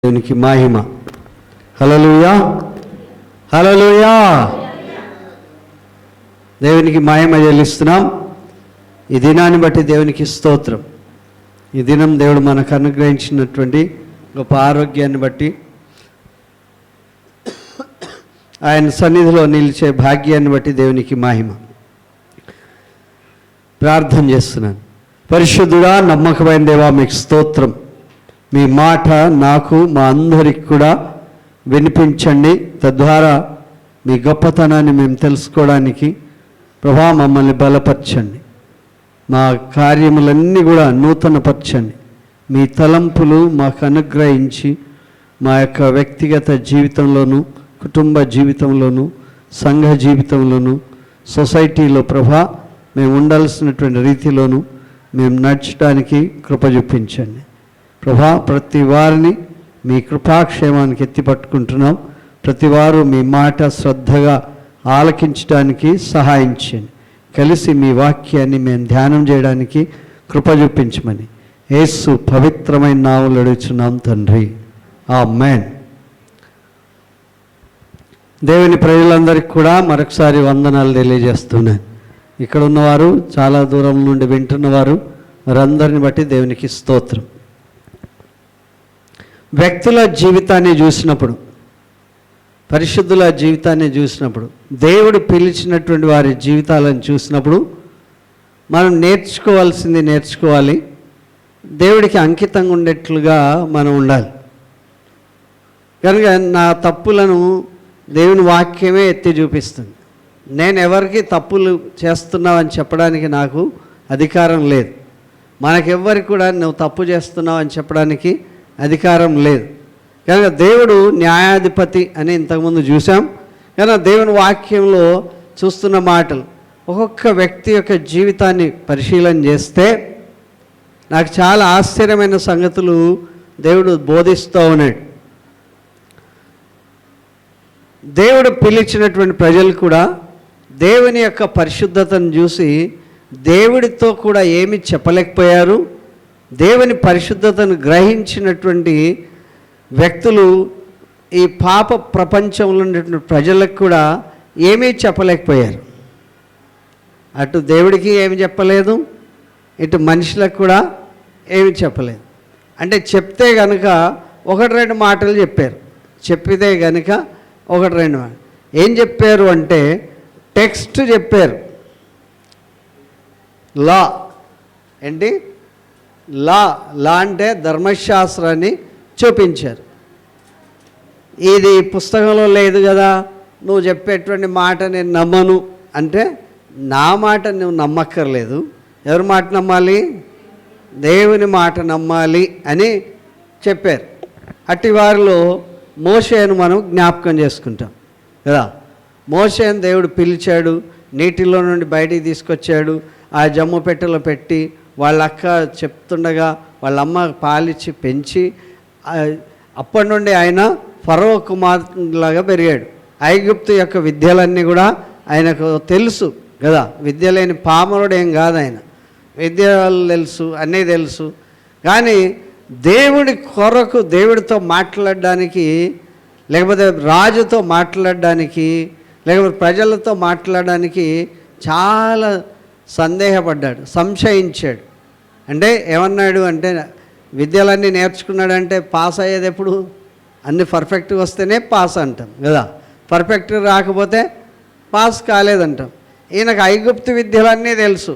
దేవునికి మహిమ. హల్లెలూయా, హల్లెలూయా. దేవునికి మహిమ చెల్లిస్తున్నాం. ఈ దినాన్ని బట్టి దేవునికి స్తోత్రం. ఈ దినం దేవుడు మనకు అనుగ్రహించినటువంటి గొప్ప ఆరోగ్యాన్ని బట్టి, ఆయన సన్నిధిలో నిలిచే భాగ్యాన్ని బట్టి దేవునికి మహిమ. ప్రార్థన చేస్తున్నాను. పరిశుద్ధుడా, నమ్మకమైన దేవా, మీకు స్తోత్రం. మీ మాట నాకు, మా అందరికి కూడా వినిపించండి. తద్వారా మీ గొప్పతనాన్ని మేము తెలుసుకోవడానికి ప్రభా మమ్మల్ని బలపరచండి. మా కార్యములన్నీ కూడా నూతనపరచండి. మీ తలంపులు మాకు అనుగ్రహించి మా యొక్క వ్యక్తిగత జీవితంలోనూ, కుటుంబ జీవితంలోనూ, సంఘ జీవితంలోనూ, సొసైటీలో ప్రభా మేము ఉండాల్సినటువంటి రీతిలోనూ మేము నడచడానికి కృప చూపించండి. ప్రభా ప్రతి వారిని మీ కృపాక్షేమానికి ఎత్తిపట్టుకుంటున్నాం. ప్రతి వారు మీ మాట శ్రద్ధగా ఆలకించడానికి సహాయం చేయండి. కలిసి మీ వాక్యాన్ని మేము ధ్యానం చేయడానికి కృప చూపించమని యేసు పవిత్రమైన నామములో అడుగుచున్నాం తండ్రి, ఆమేన్. దేవుని ప్రజలందరికీ కూడా మరొకసారి వందనాలు తెలియజేస్తున్నాను. ఇక్కడ ఉన్నవారు, చాలా దూరం నుండి వింటున్నవారు, వారందరిని బట్టి దేవునికి స్తోత్రం. వ్యక్తుల జీవితాన్ని చూసినప్పుడు, పరిశుద్ధుల జీవితాన్ని చూసినప్పుడు, దేవుడు పిలిచినటువంటి వారి జీవితాలను చూసినప్పుడు మనం నేర్చుకోవాల్సింది నేర్చుకోవాలి. దేవుడికి అంకితంగా ఉండేట్లుగా మనం ఉండాలి. కనుక నా తప్పులను దేవుని వాక్యమే ఎత్తి చూపిస్తుంది. నేను ఎవరికి తప్పులు చేస్తున్నావని చెప్పడానికి నాకు అధికారం లేదు. మనకెవ్వరికి కూడా నువ్వు తప్పు చేస్తున్నావు అని చెప్పడానికి అధికారం లేదు. కనుక దేవుడు న్యాయాధిపతి అని ఇంతకుముందు చూసాం. కనుక దేవుని వాక్యంలో చూస్తున్న మాటలు, ఒక్కొక్క వ్యక్తి యొక్క జీవితాన్ని పరిశీలన చేస్తే నాకు చాలా ఆశ్చర్యమైన సంగతులు దేవుడు బోధిస్తూ ఉన్నాడు. దేవుడు పిలిచినటువంటి ప్రజలు కూడా దేవుని యొక్క పరిశుద్ధతను చూసి దేవుడితో కూడా ఏమీ చెప్పలేకపోయారు. దేవుని పరిశుద్ధతను గ్రహించినటువంటి వ్యక్తులు ఈ పాప ప్రపంచంలో ఉన్నటువంటి ప్రజలకు కూడా ఏమీ చెప్పలేకపోయారు. అటు దేవుడికి ఏమి చెప్పలేదు, ఇటు మనుషులకు కూడా ఏమి చెప్పలేదు. అంటే చెప్తే కనుక ఒకటి రెండు మాటలు చెప్పారు. చెప్పితే కనుక ఒకటి రెండు మాటలు ఏం చెప్పారు అంటే టెక్స్ట్ చెప్పారు. లా ఏంటి? లా అంటే ధర్మశాస్త్రాన్ని చూపించారు. ఇది పుస్తకంలో లేదు కదా, నువ్వు చెప్పేటువంటి మాట నేను నమ్మను అంటే, నా మాట నువ్వు నమ్మక్కర్లేదు. ఎవరి మాట నమ్మాలి? దేవుని మాట నమ్మాలి అని చెప్పారు. అట్టి వారిలో మోషేను మనం జ్ఞాపకం చేసుకుంటాం కదా. మోషేను దేవుడు పిలిచాడు, నీటిలో నుండి బయటికి తీసుకొచ్చాడు. ఆ జమ్ము పెట్టెలో పెట్టి వాళ్ళ అక్క చెప్తుండగా వాళ్ళ అమ్మ పాలిచ్చి పెంచి అప్పటి నుండి ఆయన ఫరో కుమారులాగా పెరిగాడు. ఐగుప్తు యొక్క విద్యలన్నీ కూడా ఆయనకు తెలుసు కదా. విద్య లేని పామరుడు ఏం కాదు ఆయన. విద్యలు తెలుసు, అన్నీ తెలుసు. కానీ దేవుడి కొరకు, దేవుడితో మాట్లాడడానికి, లేకపోతే రాజుతో మాట్లాడడానికి, లేకపోతే ప్రజలతో మాట్లాడడానికి చాలా సందేహపడ్డాడు, సంశయించాడు. అంటే ఏమన్నాడు అంటే, విద్యలన్నీ నేర్చుకున్నాడంటే పాస్ అయ్యేది ఎప్పుడు? అన్నీ పర్ఫెక్ట్గా వస్తేనే పాస్ అంటాం కదా. పర్ఫెక్ట్ రాకపోతే పాస్ కాలేదంటాం. ఈయనకు ఐగుప్తు విద్యలన్నీ తెలుసు,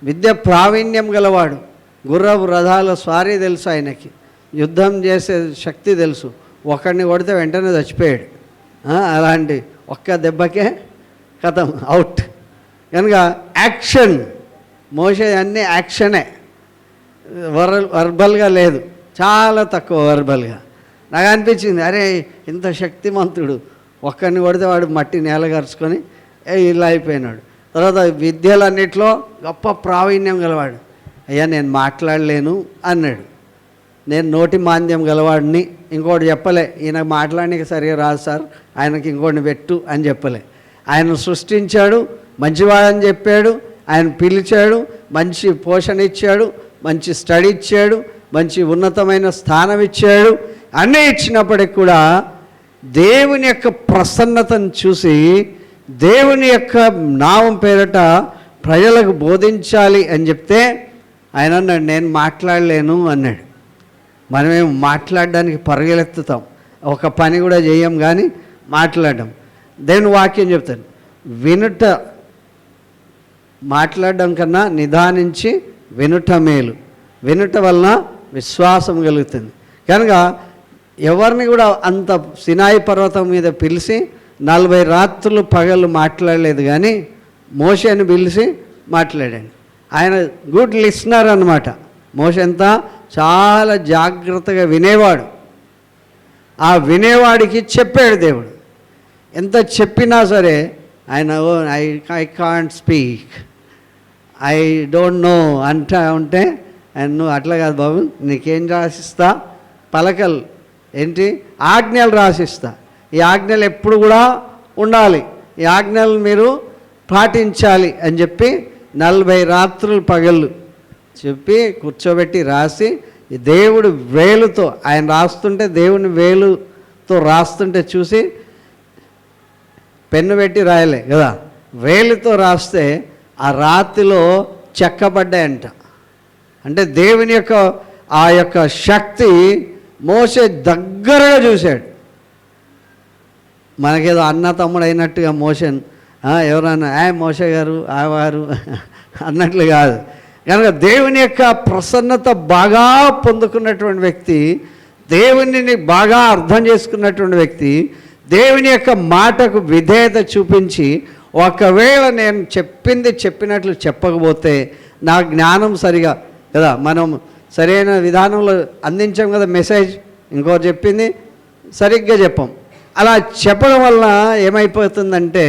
విద్య ప్రావీణ్యం గలవాడు, గుర్రపు రథాల స్వారీ తెలుసు, ఆయనకి యుద్ధం చేసే శక్తి తెలుసు. ఒకడిని కొడితే వెంటనే చచ్చిపోయాడు. అలాంటి ఒక్క దెబ్బకే కథం, అవుట్. కనుక యాక్షన్, మోషే అన్నీ యాక్షనే, వర్బల్గా లేదు, చాలా తక్కువ వర్బల్గా. నాకు అనిపించింది, అరే ఇంత శక్తిమంతుడు, ఒక్కడిని కొడితే వాడు మట్టి నేలగరుచుకొని ఇలా అయిపోయినాడు. తర్వాత విద్యలన్నిట్లో గొప్ప ప్రావీణ్యం గలవాడు. అయ్యా నేను మాట్లాడలేను అన్నాడు. నేను నోటి మాంద్యం గలవాడిని. ఇంకోటి చెప్పలే, ఈయన మాట్లాడడానికి సరిగా రాదు సార్, ఆయనకి ఇంకోటిని పెట్టు అని చెప్పలే. ఆయన సృష్టించాడు, మంచివాడని చెప్పాడు, ఆయన పిలిచాడు, మంచి పోషణ ఇచ్చాడు, మంచి స్టడీ ఇచ్చాడు, మంచి ఉన్నతమైన స్థానం ఇచ్చాడు. అన్నీ ఇచ్చినప్పటికి కూడా దేవుని యొక్క ప్రసన్నతను చూసి దేవుని యొక్క నామం పేరట ప్రజలకు బోధించాలి అని చెప్తే ఆయన అన్నాడు, నేను మాట్లాడలేను అన్నాడు. మనమేం మాట్లాడడానికి పరుగులెత్తుతాం, ఒక పని కూడా చేయం, కానీ మాట్లాడడం. దేవుని వాక్యం చెప్తాను, మాట్లాడడం కన్నా నిదానించి వినుట మేలు, వినుట వలన విశ్వాసం కలుగుతుంది. కనుక ఎవరిని కూడా అంత సినాయి పర్వతం మీద పిలిచి 40 రాత్రులు పగలు మాట్లాడలేదు, కానీ మోషేని పిలిచి మాట్లాడాడు. ఆయన గుడ్ లిస్నర్ అన్నమాట. మోషే అంతా చాలా జాగ్రత్తగా వినేవాడు. ఆ వినేవాడికి చెప్పాడు దేవుడు. ఎంత చెప్పినా సరే ఆయన I can't speak, I don't know అంటా ఉంటే ఆయన, నువ్వు అట్లా కాదు బాబు, నీకేం రాసిస్తా, పలకలు ఏంటి, ఆజ్ఞలు రాసిస్తా. ఈ ఆజ్ఞలు ఎప్పుడు కూడా ఉండాలి, ఈ ఆజ్ఞలు మీరు పాటించాలి అని చెప్పి 40 రాత్రులు పగళ్ళు చెప్పి కూర్చోబెట్టి రాసి, దేవుడు వేలుతో ఆయన రాస్తుంటే, దేవుని వేలుతో రాస్తుంటే చూసి, పెన్ను పెట్టి రాయలే కదా, వేలుతో రాస్తే ఆ రాతిలో చెక్కబడ్డాయంట. అంటే దేవుని యొక్క ఆ యొక్క శక్తి మోషే దగ్గరగా చూశాడు. మనకేదో అన్న తమ్ముడు అయినట్టుగా మోషన్ ఎవరన్నా మోషే గారు వారు అన్నట్లు కాదు. కనుక దేవుని యొక్క ప్రసన్నత బాగా పొందుకున్నటువంటి వ్యక్తి, దేవునిని బాగా అర్థం చేసుకున్నటువంటి వ్యక్తి, దేవుని యొక్క మాటకు విధేయత చూపించి, ఒకవేళ నేను చెప్పింది చెప్పినట్లు చెప్పకపోతే నా జ్ఞానం సరిగా కదా, మనం సరైన విధానంలో అందించాం కదా మెసేజ్, ఇంకోటి చెప్పింది సరిగ్గా చెప్పాం. అలా చెప్పడం వల్ల ఏమైపోతుందంటే,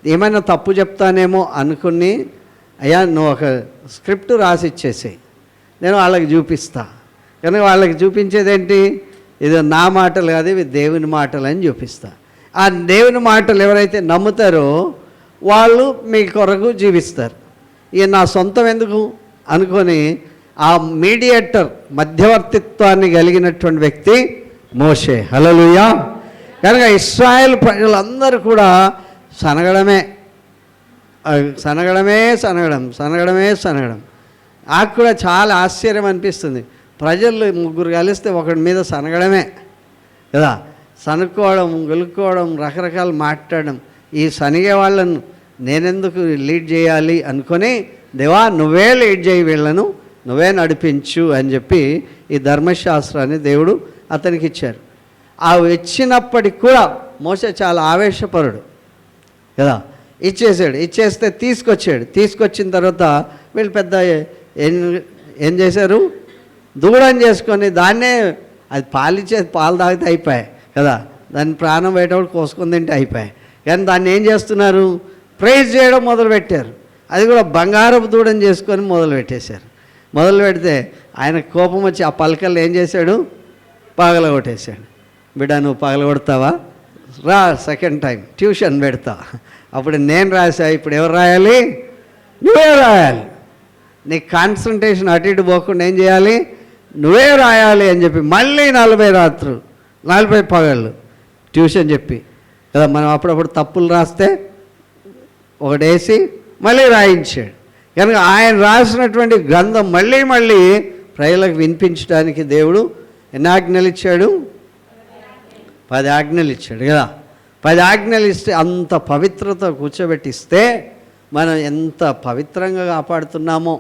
ఏమైనా తప్పు చెప్తానేమో అనుకుని, అయ్యా నువ్వు ఒక స్క్రిప్ట్ రాసి ఇచ్చేసేయి, నేను వాళ్ళకి చూపిస్తా. కనుక వాళ్ళకి చూపించేదేంటి, ఇది నా మాటలు కాదు, ఇవి దేవుని మాటలు అని చూపిస్తా. ఆ దేవుని మాటలు ఎవరైతే నమ్ముతారో వాళ్ళు మీ కొరకు జీవిస్తారు. ఇక నా సొంతం ఎందుకు అనుకొని ఆ మీడియేటర్, మధ్యవర్తిత్వాన్ని కలిగినటువంటి వ్యక్తి మోషే. హల్లెలూయా. కనుక ఇశ్రాయేల్ ప్రజలందరూ కూడా సనగడమే నాకు కూడా చాలా ఆశ్చర్యం అనిపిస్తుంది. ప్రజలు 3 కలిస్తే ఒకడి మీద సనగడమే కదా, సనుక్కోవడం, గెలుక్కోవడం, రకరకాలు మాట్లాడడం. ఈ సనిగే వాళ్ళను నేనెందుకు లీడ్ చేయాలి అనుకొని, దేవా నువ్వే లీడ్ చేయి, వీళ్ళను నువ్వే నడిపించు అని చెప్పి ఈ ధర్మశాస్త్రాన్ని దేవుడు అతనికి ఇచ్చారు. ఆ ఇచ్చినప్పటికి కూడా మోషే చాలా ఆవేశపరుడు కదా, ఇచ్చేస్తే తీసుకొచ్చిన తర్వాత వీళ్ళు పెద్ద ఏం చేశారు, దూడం చేసుకొని దాన్నే, అది పాలు తాగితే అయిపోయాయి కదా, దాన్ని ప్రాణం బయటప్పుడు కోసుకొని తింటే అయిపోయాయి. కానీ దాన్ని ఏం చేస్తున్నారు, ప్రైజ్ చేయడం మొదలుపెట్టారు. అది కూడా బంగారపు దూడం చేసుకొని మొదలు పెడితే ఆయన కోపం వచ్చి ఆ పలకలు ఏం చేశాడు, పగలగొట్టేశాడు. బిడ్డ నువ్వు పగలగొడతావా, రా సెకండ్ టైం ట్యూషన్ పెడతా. అప్పుడు నేను రాసా, ఇప్పుడు ఎవరు రాయాలి, నువ్వే రాయాలి. నీ కాన్సన్ట్రేషన్ అటు ఇటు పోకుండా ఏం చేయాలి, నువ్వే రాయాలి అని చెప్పి మళ్ళీ 40 రాత్రులు 40 పగళ్ళు ట్యూషన్ చెప్పి కదా. మనం అప్పుడప్పుడు తప్పులు రాస్తే ఒకటేసి మళ్ళీ రాయించాడు. కనుక ఆయన రాసినటువంటి గ్రంథం మళ్ళీ ప్రజలకు వినిపించడానికి దేవుడు ఎన్ని ఆజ్ఞలు ఇచ్చాడు, 10 ఆజ్ఞలు ఇచ్చాడు కదా. 10 ఆజ్ఞలు ఇస్తే అంత పవిత్రత కూర్చోబెట్టిస్తే మనం ఎంత పవిత్రంగా కాపాడుతున్నామో.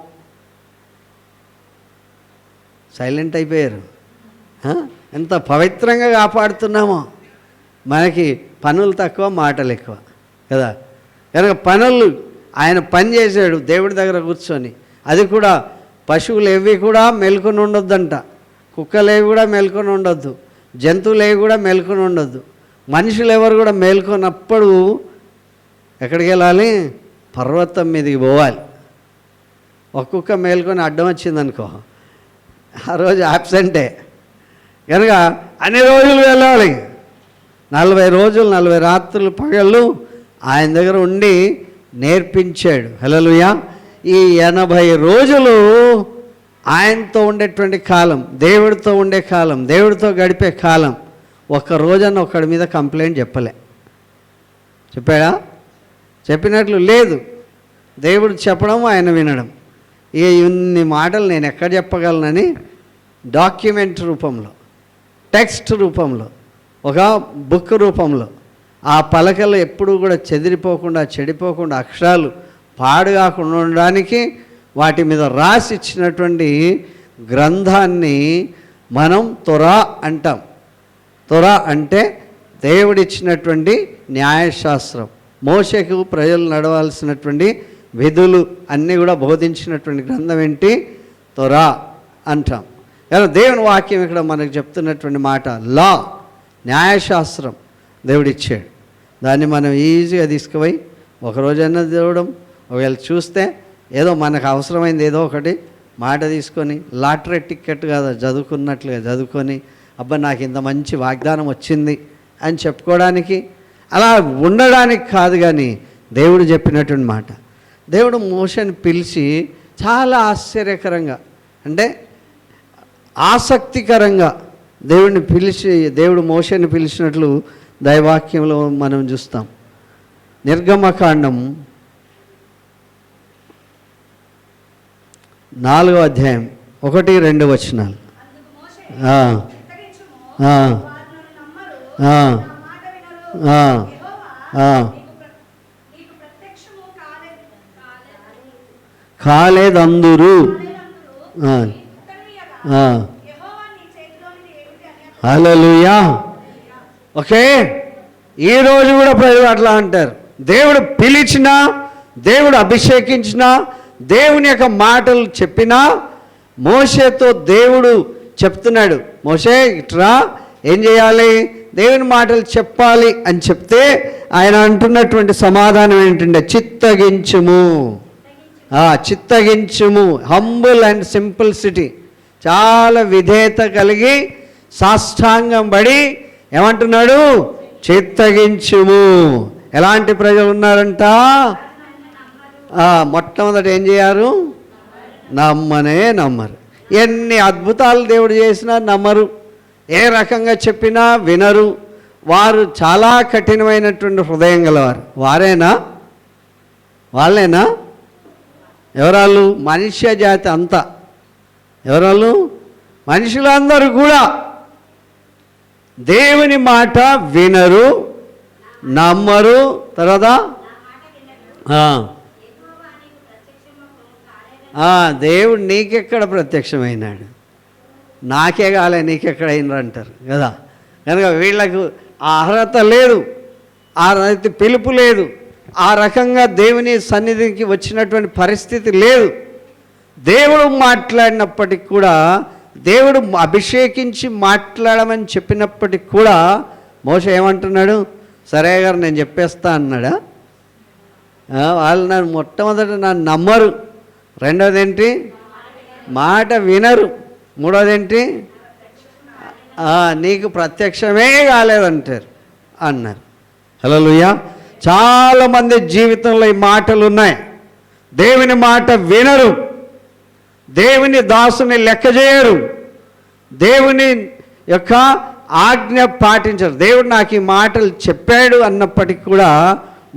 సైలెంట్ అయిపోయారు. ఎంత పవిత్రంగా కాపాడుతున్నామో. మనకి పనులు తక్కువ, మాటలు ఎక్కువ కదా. కనుక పనులు ఆయన పని చేశాడు దేవుడి దగ్గర కూర్చొని. అది కూడా పశువులు ఏవి కూడా మెలుకొని ఉండొద్దంట, కుక్కలు ఏవి కూడా మెలుకొని ఉండొద్దు, జంతువులు ఏవి కూడా మెలుకొని ఉండొద్దు. మనుషులు ఎవరు కూడా మేల్కొన్నప్పుడు ఎక్కడికి వెళ్ళాలి, పర్వతం మీదకి పోవాలి. ఒక్కొక్క మేల్కొని అడ్డం వచ్చిందనుకో, ఆ రోజు యాబ్సెంటే. కనుక అన్ని రోజులు వెళ్ళాలి. 40 రోజులు 40 రాత్రులు పగళ్ళు ఆయన దగ్గర ఉండి నేర్పించాడు. హల్లెలూయా. ఈ 80 రోజులు ఆయనతో ఉండేటువంటి కాలం, దేవుడితో ఉండే కాలం, దేవుడితో గడిపే కాలం, ఒక్క రోజన్న ఒకడి మీద కంప్లైంట్ చెప్పాడా? చెప్పినట్లు లేదు. దేవుడు చెప్పడం, ఆయన వినడం. ఇన్ని మాటలు నేను ఎక్కడ చెప్పగలనని డాక్యుమెంట్ రూపంలో, టెక్స్ట్ రూపంలో, ఒక బుక్ రూపంలో, ఆ పలకలు ఎప్పుడూ కూడా చెదిరిపోకుండా, చెడిపోకుండా, అక్షరాలు పాడు కాకుండా ఉండడానికి వాటి మీద రాసి ఇచ్చినటువంటి గ్రంథాన్ని మనం తొరా అంటాం. తొరా అంటే దేవుడిచ్చినటువంటి న్యాయశాస్త్రం. మోషేకు ప్రజలు నడవాల్సినటువంటి విధులు అన్నీ కూడా బోధించినటువంటి గ్రంథం ఏంటి? తొరా అంటాం. కానీ దేవుని వాక్యం ఇక్కడ మనకు చెప్తున్నటువంటి మాట లా, న్యాయశాస్త్రం దేవుడిచ్చాడు. దాన్ని మనం ఈజీగా తీసుకుపోయి ఒకరోజైనా చూడడం, ఒకవేళ చూస్తే ఏదో మనకు అవసరమైంది ఏదో ఒకటి మాట తీసుకొని లాటరీ టికెట్ కదా చదువుకున్నట్లుగా చదువుకొని, అబ్బా నాకు ఇంత మంచి వాగ్దానం వచ్చింది అని చెప్పుకోవడానికి, అలా ఉండడానికి కాదు. కానీ దేవుడు చెప్పినటువంటి మాట, దేవుడు మోషేని పిలిచి చాలా ఆశ్చర్యకరంగా, అంటే ఆసక్తికరంగా దేవుడు మోషేని పిలిచినట్లు దైవాక్యంలో మనం చూస్తాం. నిర్గమకాండం 4వ అధ్యాయం 1-2 వచనాలు. కాలేదందురు. హల్లెలూయా. ఓకే, ఈరోజు కూడా ప్రజలు అట్లా అంటారు. దేవుడు పిలిచినా, దేవుడు అభిషేకించినా, దేవుని యొక్క మాటలు చెప్పినా, మోషేతో దేవుడు చెప్తున్నాడు, మోషే ఇట్రా ఏం చేయాలి, దేవుని మాటలు చెప్పాలి అని చెప్తే ఆయన అంటున్నటువంటి సమాధానం ఏంటంటే చిత్తగించుము. చిత్తగించుము, హంబుల్ అండ్ సింపుల్సిటీ, చాలా విధేయత కలిగి సాష్టాంగం పడి ఏమంటున్నాడు? చిత్తగించుము. ఎలాంటి ప్రజలు ఉన్నారంట? మొట్టమొదట ఏం చేయారు? నమ్మరు. ఎన్ని అద్భుతాలు దేవుడు చేసినా నమ్మరు, ఏ రకంగా చెప్పినా వినరు. వారు చాలా కఠినమైనటువంటి హృదయం గలవారు. వాళ్ళేనా? ఎవరాళ్ళు? మనుష్య జాతి అంతా. ఎవరాళ్ళు? మనుషులందరూ కూడా దేవుని మాట వినరు, నమ్మరు. తర్వాత దేవుడు నీకెక్కడ ప్రత్యక్షమైనాడు, నాకే కాలే నీకెక్కడ అయినరు అంటారు కదా. కనుక వీళ్ళకు ఆ అర్హత లేదు, ఆ పిలుపు లేదు, ఆ రకంగా దేవుని సన్నిధికి వచ్చినటువంటి పరిస్థితి లేదు. దేవుడు మాట్లాడినప్పటికి కూడా, దేవుడు అభిషేకించి మాట్లాడమని చెప్పినప్పటికి కూడా మోషే ఏమంటున్నాడు? సరే గారు నేను చెప్పేస్తా అన్నాడా? వాళ్ళు నన్ను మొట్టమొదట నన్ను నమ్మరు, రెండోది ఏంటి? మాట వినరు, మూడోది ఏంటి? నీకు ప్రత్యక్షమే కాలేదంటారు అన్నారు. హల్లెలూయా. చాలామంది జీవితంలో ఈ మాటలు ఉన్నాయి. దేవుని మాట వినరు, దేవుని దాసుని లెక్క చేయరు, దేవుని యొక్క ఆజ్ఞ పాటించరు. దేవుడు నాకు ఈ మాటలు చెప్పాడు అన్నప్పటికీ కూడా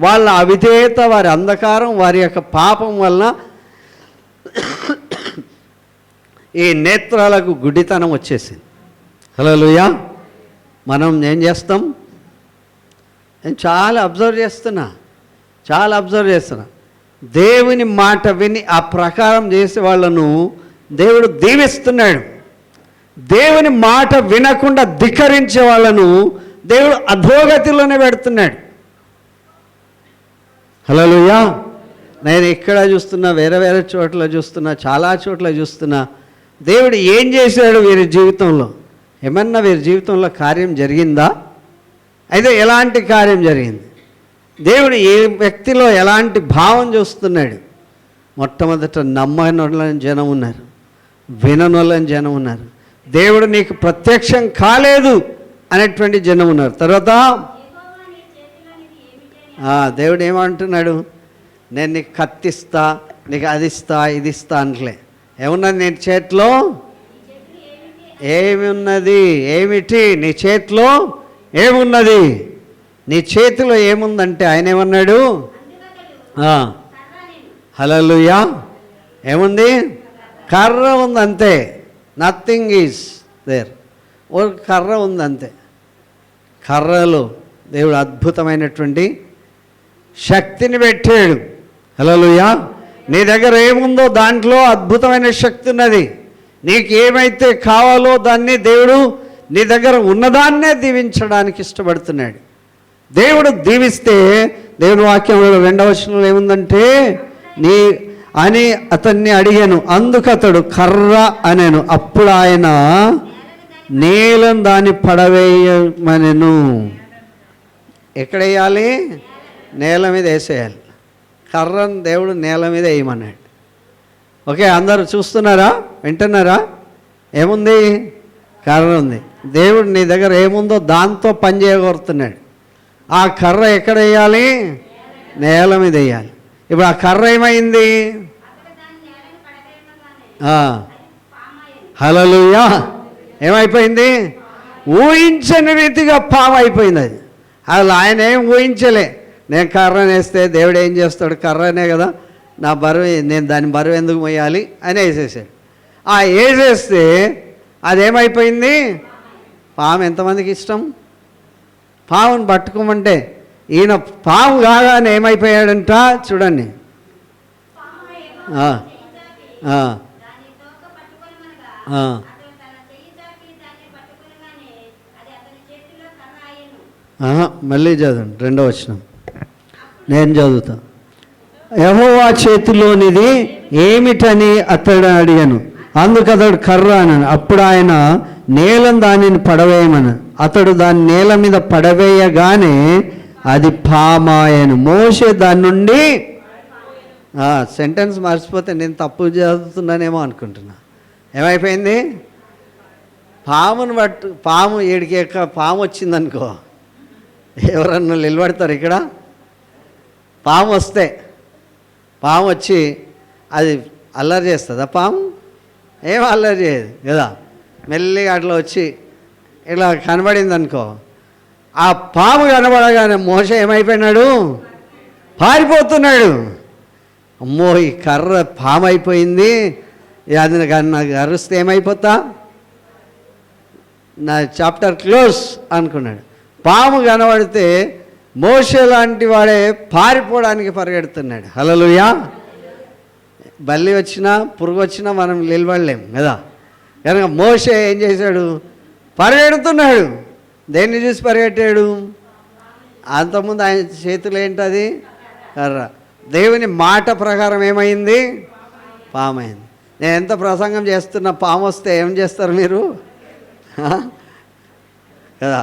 వాళ్ళ అవిధేయత, వారి అంధకారం, వారి యొక్క పాపం వలన ఈ నేత్రాలకు గుడ్డితనం వచ్చేసింది. హల్లెలూయా. మనం ఏం చేస్తాం? నేను చాలా అబ్జర్వ్ చేస్తున్నా. దేవుని మాట విని ఆ ప్రకారం చేసే వాళ్ళను దేవుడు దీవిస్తున్నాడు. దేవుని మాట వినకుండా ధిక్కరించే వాళ్ళను దేవుడు అధోగతిలోనే పెడుతున్నాడు. హల్లెలూయా. నేను ఇక్కడ చూస్తున్నా, వేరే చోట్ల చూస్తున్నా, చాలా చోట్ల చూస్తున్నా. దేవుడు ఏం చేశాడు వీరి జీవితంలో? ఏమన్నా వీరి జీవితంలో కార్యం జరిగిందా? అయితే ఎలాంటి కార్యం జరిగింది? దేవుడు ఏ వ్యక్తిలో ఎలాంటి భావం చూస్తున్నాడు? మొట్టమొదట నమ్మనోళ్ళని జనం ఉన్నారు, విననోళ్ళని జనం ఉన్నారు, దేవుడు నీకు ప్రత్యక్షం కాలేదు అనేటువంటి జనం ఉన్నారు. తర్వాత దేవుడు ఏమంటున్నాడు? నేను నీకు కత్తిస్తా, నీకు అది ఇస్తా, ఇది ఇస్తా అనట్లే. ఏమున్నది నీ చేతిలో? ఏమి ఉన్నది? ఏమిటి నీ చేతిలో ఏమున్నది? నీ చేతిలో ఏముందంటే ఆయన ఏమన్నాడు? హల్లెలూయా. ఏముంది? కర్ర ఉంది అంతే. Nothing is there. ఒక కర్ర ఉంది అంతే. కర్రలో దేవుడు అద్భుతమైనటువంటి శక్తిని పెట్టాడు. హల్లెలూయా. నీ దగ్గర ఏముందో దాంట్లో అద్భుతమైన శక్తి ఉన్నది. నీకు ఏమైతే కావాలో దాన్ని దేవుడు నీ దగ్గర ఉన్నదాన్నే దీవించడానికి ఇష్టపడుతున్నాడు. దేవుడు దీవిస్తే దేవుని వాక్యంలో 2వ వచనంలో ఏముందంటే నీ అని అతన్ని అడిగాను, అందుకు అతడు కర్ర అనేను. అప్పుడు ఆయన నేలను దాన్ని పడవేయమనెను. ఎక్కడ వేయాలి? నేల మీద వేసేయాలి. కర్రను దేవుడు నేల మీద వేయమన్నాడు. ఓకే, అందరూ చూస్తున్నారా? వింటున్నారా? ఏముంది? కర్ర ఉంది. దేవుడు నీ దగ్గర ఏముందో దాంతో పని చేయగోరుతున్నాడు. ఆ కర్ర ఎక్కడ వేయాలి? నేల మీద వేయాలి. ఇప్పుడు ఆ కర్ర ఏమైంది? హల్లెలూయా. ఏమైపోయింది? ఊహించని రీతిగా పాము అయిపోయింది. అది అసలు ఆయన ఏం ఊహించలే. నేను కర్రను వేస్తే దేవుడు ఏం చేస్తాడు? కర్రనే కదా, నా బరువు, నేను దాని బరువు ఎందుకు మోయాలి అని వేసేసాడు. ఆ వేసేస్తే అదేమైపోయింది? పాము. ఎంతమందికి ఇష్టం పాముని పట్టుకోమంటే? ఈయన పాము కాగానే ఏమైపోయాడంట చూడండి. మళ్ళీ చదవండి 2వ వచనం. నేను చదువుతా. యెహోవా చేతిలోనిది ఏమిటని అతడు అడిగాను. అందుకు అతడు కర్ర అన్నాను. అప్పుడు ఆయన నేలను దానిని పడవేయమను. అతడు దాని నేల మీద పడవేయగానే అది పామాయను. మోషే దాని నుండి సెంటెన్స్ మర్చిపోతే నేను తప్పు చదువుతున్నానేమో అనుకుంటున్నా. ఏమైపోయింది? పామును పాము ఏడికి పాము వచ్చిందనుకో, ఎవరన్నా నిలబడతారు ఇక్కడ? పాము వస్తే, పాము వచ్చి అది అల్లరి చేస్తుందా? పాము ఏం అల్లరి చేయదు కదా. మెల్లిగా అట్లా వచ్చి ఇలా కనబడింది అనుకో, ఆ పాము కనబడగానే మోషే ఏమైపోయినాడు? పారిపోతున్నాడు. అమ్మో, ఈ కర్ర పాము అయిపోయింది, అది నాకు అరుస్తే ఏమైపోతా, నా చాప్టర్ క్లోజ్ అనుకున్నాడు. పాము కనబడితే మోషే లాంటి వాడే పారిపోవడానికి పరిగెడుతున్నాడు. హల్లెలూయా. బల్లి వచ్చినా పురుగు వచ్చినా మనం నిలబడలేం కదా. కనుక మోషే ఏం చేశాడు? పరిగెడుతున్నాడు. దేన్ని చూసి పరిగెట్టాడు? అంతకుముందు ఆయన చేతులు ఏంటది? కర్ర. దేవుని మాట ప్రకారం ఏమైంది? పాము అయింది. నేను ఎంత ప్రసంగం చేస్తున్నా, పాము వస్తే ఏం చేస్తారు మీరు కదా?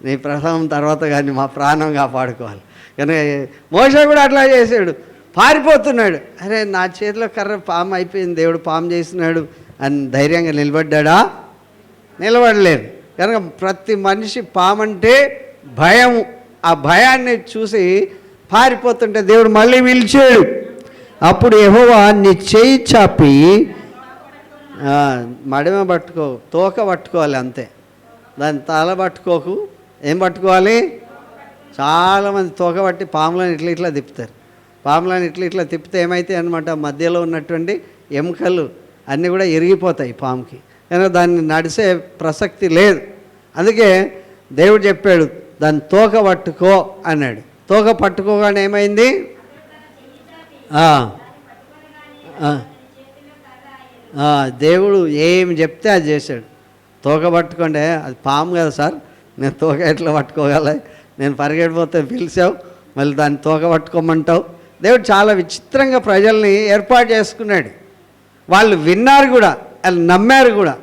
నీ ప్రసంగం తర్వాత కానీ మా ప్రాణం కాపాడుకోవాలి. కనుక మోషే కూడా అట్లా చేశాడు, పారిపోతున్నాడు. అరే, నా చేతిలో కర్ర పాము అయిపోయింది, దేవుడు పాము చేసినాడు అని ధైర్యంగా నిలబడ్డా? నిలబడలేదు. కనుక ప్రతి మనిషి పామంటే భయం. ఆ భయాన్ని చూసి పారిపోతుంటే దేవుడు మళ్ళీ పిలిచాడు. అప్పుడు యెహోవా నీ చేయి చాపి మడిమ పట్టుకో, తోక పట్టుకోవాలి అంతే, దాని తల పట్టుకోకు. ఏం పట్టుకోవాలి? చాలామంది తోక పట్టి పాములను ఇట్లా ఇట్లా తిప్పుతారు. పాములను ఇట్లా ఇట్లా తిప్పితే ఏమైతాయి అనమాట, మధ్యలో ఉన్నటువంటి ఎముకలు అన్నీ కూడా ఇరిగిపోతాయి పాముకి. కనుక దాన్ని నడిసే ప్రసక్తి లేదు. అందుకే దేవుడు చెప్పాడు దాన్ని తోక పట్టుకో అన్నాడు. తోక పట్టుకోగానే ఏమైంది? దేవుడు ఏమి చెప్తే అది చేశాడు. తోక పట్టుకోండి, అది పాము కదా సార్, నేను తోక ఎట్లా పట్టుకోగల, నేను పరిగెడిపోతే పిలిచావు, మళ్ళీ దాన్ని తోక పట్టుకోమంటావు. దేవుడు చాలా విచిత్రంగా ప్రజల్ని ఏర్పాటు చేసుకున్నాడు. వాళ్ళు విన్నారు కూడా, వాళ్ళు నమ్మారు కూడా.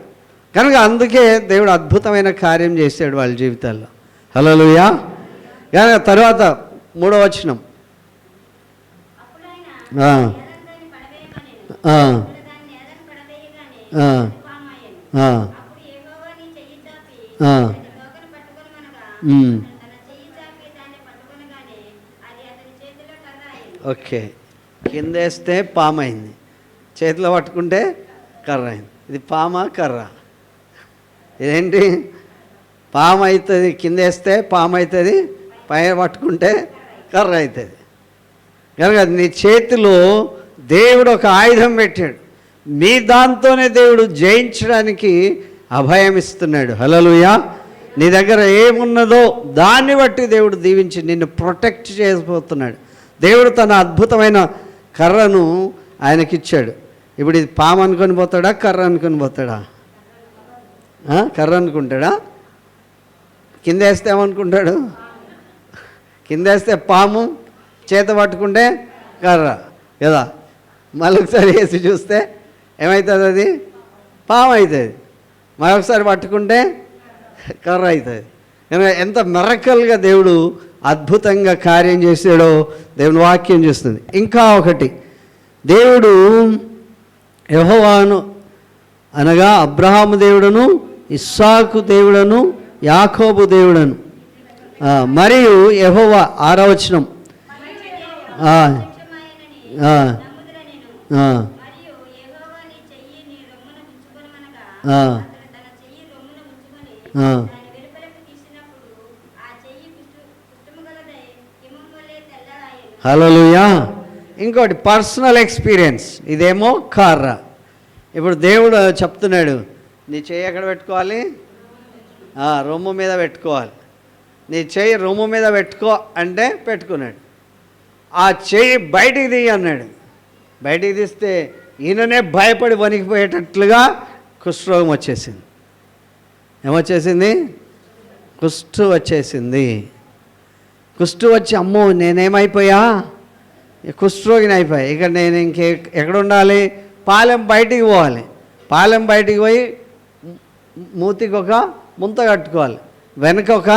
కనుక అందుకే దేవుడు అద్భుతమైన కార్యం చేశాడు వాళ్ళ జీవితాల్లో. హల్లెలూయా. కానీ తర్వాత 3వ వచనం. ఓకే, కింద వేస్తే పాము అయింది, చేతిలో పట్టుకుంటే కర్ర అయింది. ఇది పామా కర్ర? ఇదేంటి? పాము అవుతుంది, కింద వేస్తే పాము అవుతుంది, పై పట్టుకుంటే కర్ర అవుతుంది. కనుక నీ చేతిలో దేవుడు ఒక ఆయుధం పెట్టాడు. నీ దాంతోనే దేవుడు జయించడానికి అభయం ఇస్తున్నాడు. హల్లెలూయా. నీ దగ్గర ఏమున్నదో దాన్ని బట్టి దేవుడు దీవించి నిన్ను ప్రొటెక్ట్ చేయబోతున్నాడు. దేవుడు తన అద్భుతమైన కర్రను ఆయనకిచ్చాడు. ఇప్పుడు ఇది పాము అనుకొని పోతాడా, కర్ర అనుకొని పోతాడా? కర్ర అనుకుంటాడా? కింద వేస్తే ఏమనుకుంటాడు? కింద వేస్తే పాము, చేత పట్టుకుంటే కర్ర కదా. మళ్ళీ ఒకసారి వేసి చూస్తే ఏమవుతుంది? అది పాము అవుతుంది. మరొకసారి పట్టుకుంటే కర్ర అవుతుంది. ఎంత మిరకల్గా దేవుడు అద్భుతంగా కార్యం చేసాడో దేవుని వాక్యం చేస్తుంది. ఇంకా ఒకటి, దేవుడు యెహోవాను అనగా అబ్రహాము దేవుడను, ఇస్సాకు దేవుడను, యాకోబు దేవుడను మరియు యెహోవా 6వ వచనం హల్లెలూయా. ఇంకోటి పర్సనల్ ఎక్స్పీరియన్స్. ఇదేమో కర్ర. ఇప్పుడు దేవుడు చెప్తున్నాడు, నీ చెయ్యి ఎక్కడ పెట్టుకోవాలి? రొమ్ము మీద పెట్టుకోవాలి. నీ చెయ్యి రొమ్ము మీద పెట్టుకో అంటే పెట్టుకున్నాడు. ఆ చెయ్యి బయటికి తీయి అన్నాడు. బయటికి తీస్తే ఈయననే భయపడి వణికిపోయేటట్లుగా కుష్ఠరోగం వచ్చేసింది. ఏమొచ్చేసింది? కుష్ఠు వచ్చేసింది. కుష్ఠు వచ్చి అమ్మో నేనేమైపోయా, కుష్ఠరోగిని అయిపోయా. ఇక నేను ఎక్కడ ఉండాలి? పాలెం బయటికి పోవాలి. పాలెం బయటికి పోయి మూతికి ఒక ముంత కట్టుకోవాలి, వెనక ఒక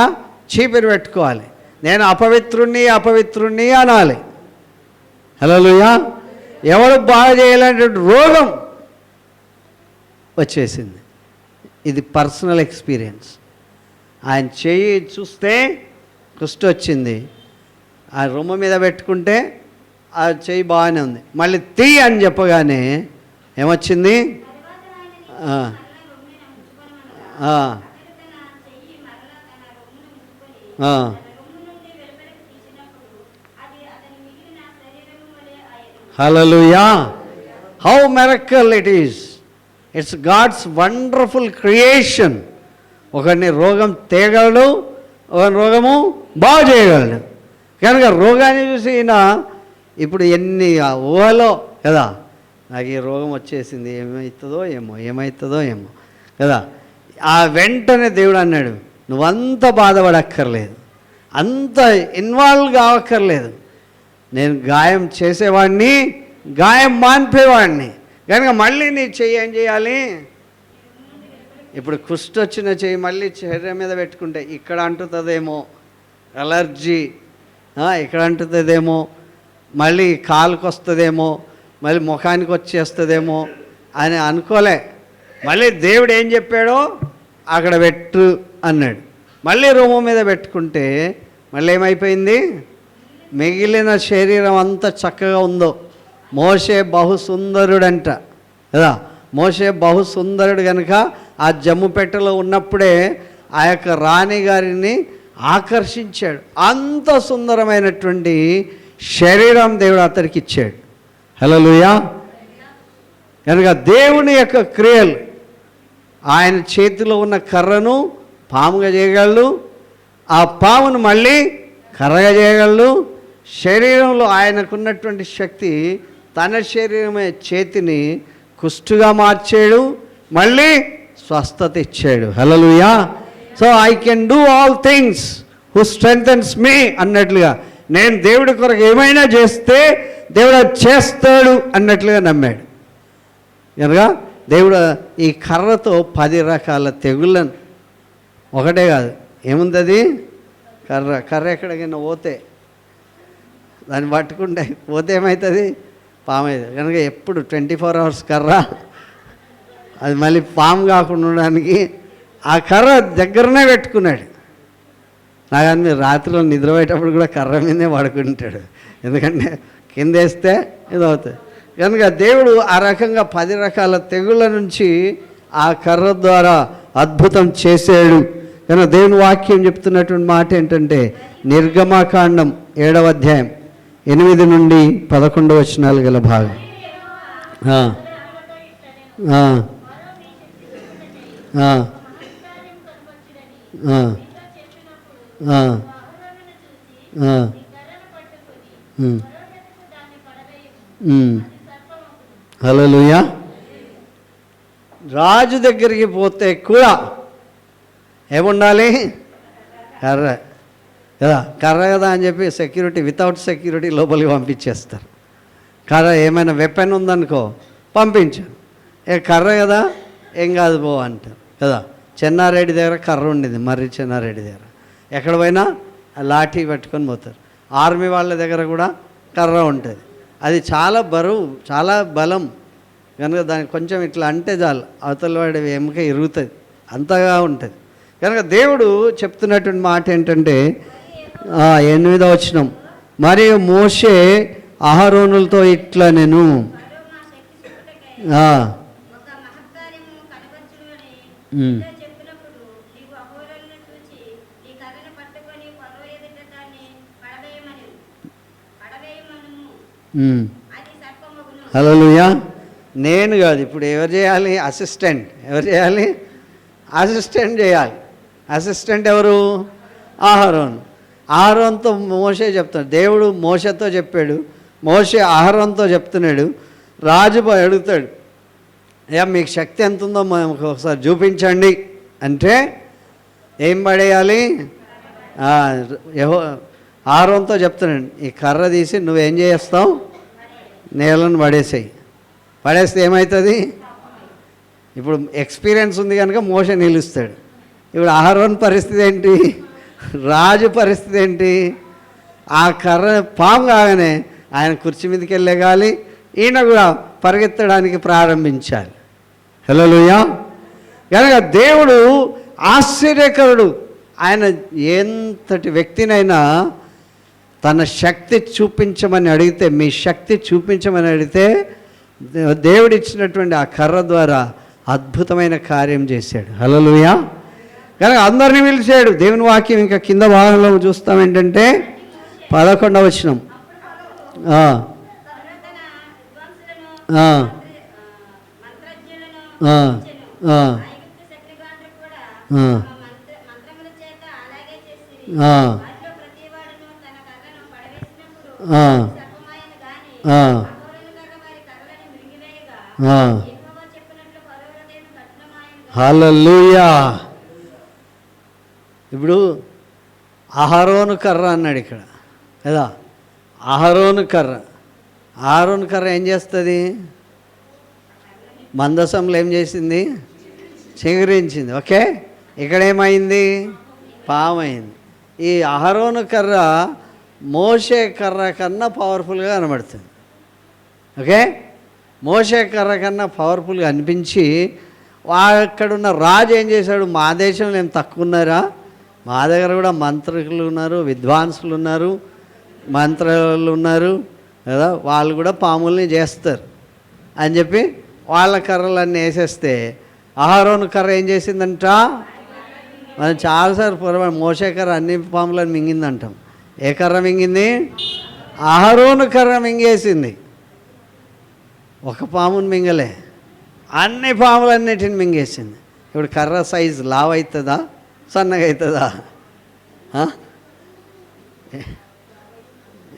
చీపిరి పెట్టుకోవాలి. నేను అపవిత్రుణ్ణి అనాలి. హల్లెలూయా. ఎవరు బాగా చేయాలంటే రోగం వచ్చేసింది. ఇది పర్సనల్ ఎక్స్పీరియన్స్. ఆయన చెయ్యి చూస్తే కుష్ఠ వచ్చింది. ఆ రొమ్ము మీద పెట్టుకుంటే ఆ చెయ్యి బాగానే ఉంది. మళ్ళీ తీ అని చెప్పగానే ఏమొచ్చింది? Hallelujah. How miracle it is. It's God's wonderful creation. ఒకరిని రోగం తేగలడు, ఒక రోగము బాగు చేయగలడు. కనుక రోగాన్ని చూసి ఈయన ఇప్పుడు ఎన్ని ఊహలో కదా, నాకు ఈ రోగం వచ్చేసింది, ఏమవుతుందో ఏమో కదా. ఆ వెంటనే దేవుడు అన్నాడు, నువ్వంత బాధపడక్కర్లేదు, అంత ఇన్వాల్వ్ కావక్కర్లేదు. నేను గాయం చేసేవాడిని, గాయం మాన్పేవాడిని. కనుక మళ్ళీ నీ చెయ్యి ఏం చేయాలి? ఇప్పుడు కుష్ఠ వచ్చిన చెయ్యి మళ్ళీ శరీరం మీద పెట్టుకుంటే ఇక్కడ అంటుతుందేమో, అలర్జీ ఇక్కడ అంటుతుందేమో, మళ్ళీ కాలుకి వస్తుందేమో, మళ్ళీ ముఖానికి వచ్చేస్తుందేమో అని అనుకోలే. మళ్ళీ దేవుడు ఏం చెప్పాడో అక్కడ పెట్టు అన్నాడు. మళ్ళీ రొమ్ము మీద పెట్టుకుంటే మళ్ళీ ఏమైపోయింది? మిగిలిన శరీరం అంతా చక్కగా ఉందో. మోషే బహుసుందరుడంట కదా. మోషే బహుసుందరుడు కనుక ఆ జమ్ముపెట్టలో ఉన్నప్పుడే ఆ యొక్క రాణి గారిని ఆకర్షించాడు. అంత సుందరమైనటువంటి శరీరం దేవుడు అతడికి ఇచ్చాడు. హల్లెలూయా. కనుక దేవుని యొక్క క్రియలు, ఆయన చేతిలో ఉన్న కర్రను పాముగా చేయగలడు, ఆ పామును మళ్ళీ కర్రగా చేయగలడు. శరీరంలో ఆయనకున్నటువంటి శక్తి తన శరీరమే చేతిని కుష్ఠుగా మార్చాడు, మళ్ళీ స్వస్థత ఇచ్చాడు. Hallelujah. So I can do all things who strengthens me అన్నట్లుగా, నేను దేవుడి కొరకు ఏమైనా చేస్తే దేవుడు చేస్తాడు అన్నట్లుగా నమ్మాడు. కనుక దేవుడు ఈ కర్రతో 10 రకాల తెగుళ్ళను, ఒకటే కాదు, ఏముంది అది కర్ర ఎక్కడికైనా పోతే దాన్ని పట్టుకుంటే పోతే ఏమవుతుంది? పాము అవుతుంది. కనుక ఎప్పుడు 24 hours కర్ర, అది మళ్ళీ పాము కాకుండా ఉండడానికి ఆ కర్ర దగ్గరనే పెట్టుకున్నాడు. నాకు మీరు రాత్రిలో నిద్రపోయేటప్పుడు కూడా కర్ర మీదే పడుకుంటాడు, ఎందుకంటే కింద వేస్తే ఇది అవుతుంది. కనుక దేవుడు ఆ రకంగా 10 రకాల తెగుళ్ళ నుంచి ఆ కర్ర ద్వారా అద్భుతం చేశాడు. కనుక దేవుని వాక్యం చెప్తున్నటువంటి మాట ఏంటంటే నిర్గమకాండం 7వ అధ్యాయం 8 నుండి 11 వచనాలు గల భాగం. హల్లెలూయా. రాజు దగ్గరికి పోతే కూడా ఏముండాలి? కర్ర కదా. కర్ర కదా అని చెప్పి సెక్యూరిటీ, వితౌట్ సెక్యూరిటీ లోపలికి పంపించేస్తారు. కర్ర ఏమైనా వెపన్ ఉందనుకో పంపించారు. కర్ర కదా ఏం కాదు పో అంటారు కదా. చెన్నారెడ్డి దగ్గర కర్ర ఉండింది, మర్రి చెన్నారెడ్డి దగ్గర. ఎక్కడ పోయినా లాఠీ పట్టుకొని పోతారు. ఆర్మీ వాళ్ళ దగ్గర కూడా కర్ర ఉంటుంది. అది చాలా బరువు, చాలా బలం. కనుక దానికి కొంచెం ఇట్లా అంటే చాలు అవతల వాడి ఎముక ఇరుగుతుంది, అంతగా ఉంటుంది. కనుక దేవుడు చెప్తున్నటువంటి మాట ఏంటంటే 8వ వచనం, మరియు మోషే అహరోనులతో ఇట్లా నేను హల్లెలూయా. నేను కాదు, ఇప్పుడు ఎవరు చేయాలి? అసిస్టెంట్. ఎవరు చేయాలి? అసిస్టెంట్ చేయాలి. అసిస్టెంట్ ఎవరు? అహరోను. అహరోన్తో మోషే చెప్తాడు. దేవుడు మోషతో చెప్పాడు, మోషే అహరోన్తో చెప్తున్నాడు. రాజు అడుగుతాడు, అయ్యా మీకు శక్తి ఎంత ఉందో మాకు ఒకసారి చూపించండి అంటే ఏం పడేయాలి? అహరోన్తో చెప్తున్నాడు, ఈ కర్ర తీసి నువ్వేం చేస్తావు? నేలను పడేసేయి. పడేస్తే ఏమవుతుంది? ఇప్పుడు ఎక్స్పీరియన్స్ ఉంది కనుక మోషే నిలుస్తాడు. ఇప్పుడు అహరోన్ పరిస్థితి ఏంటి? రాజు పరిస్థితి ఏంటి? ఆ కర్ర పాము కాగానే ఆయన కుర్చీ మీదకి వెళ్ళగాలి, ఈయన కూడా పరిగెత్తడానికి ప్రారంభించాలి. హల్లెలూయా. కనుక దేవుడు ఆశ్చర్యకరుడు. ఆయన ఎంతటి వ్యక్తినైనా తన శక్తి చూపించమని అడిగితే, మీ శక్తి చూపించమని అడిగితే దేవుడిచ్చినటువంటి ఆ కర్ర ద్వారా అద్భుతమైన కార్యం చేశాడు. హల్లెలూయా. కనుక అందరినీ పిలిచాడు. దేవుని వాక్యం ఇంకా కింద భాగంలో చూస్తాం ఏంటంటే 11వ వచనం, హల్లెలూయా. ఇప్పుడు అహరోను కర్ర అన్నాడు ఇక్కడ కదా. అహరోను కర్ర, అహరోను కర్ర ఏం చేస్తుంది? మందసంలో ఏం చేసింది? చిగురించింది. ఓకే, ఇక్కడ ఏమైంది? పామైంది. ఈ అహరోను కర్ర మోషే కర్ర కన్నా పవర్ఫుల్గా కనబడుతుంది. ఓకే, మోషే కర్ర కన్నా పవర్ఫుల్గా అనిపించి అక్కడున్న రాజు ఏం చేశాడు? మా దేశంలో ఏం తక్కువ ఉన్నారా? మా దగ్గర కూడా మంత్రికులు ఉన్నారు, విద్వాంసులు ఉన్నారు, మంత్రులు ఉన్నారు కదా, వాళ్ళు కూడా పాముల్ని చేస్తారు అని చెప్పి వాళ్ళ కర్రలన్నీ వేసేస్తే అహరోను కర్ర ఏం చేసిందంట? మనం చాలాసార్లు పొరపాటు మోషే కర్ర అన్ని పాములను మింగిందంటాం. ఏ కర్ర మింగింది? అహరోను కర్ర మింగేసింది. ఒక పాముని మింగలే, అన్ని పాములన్నిటిని మింగేసింది. ఇప్పుడు కర్ర సైజు లావ్ అవుతుందా, సన్నగా అవుతుందా?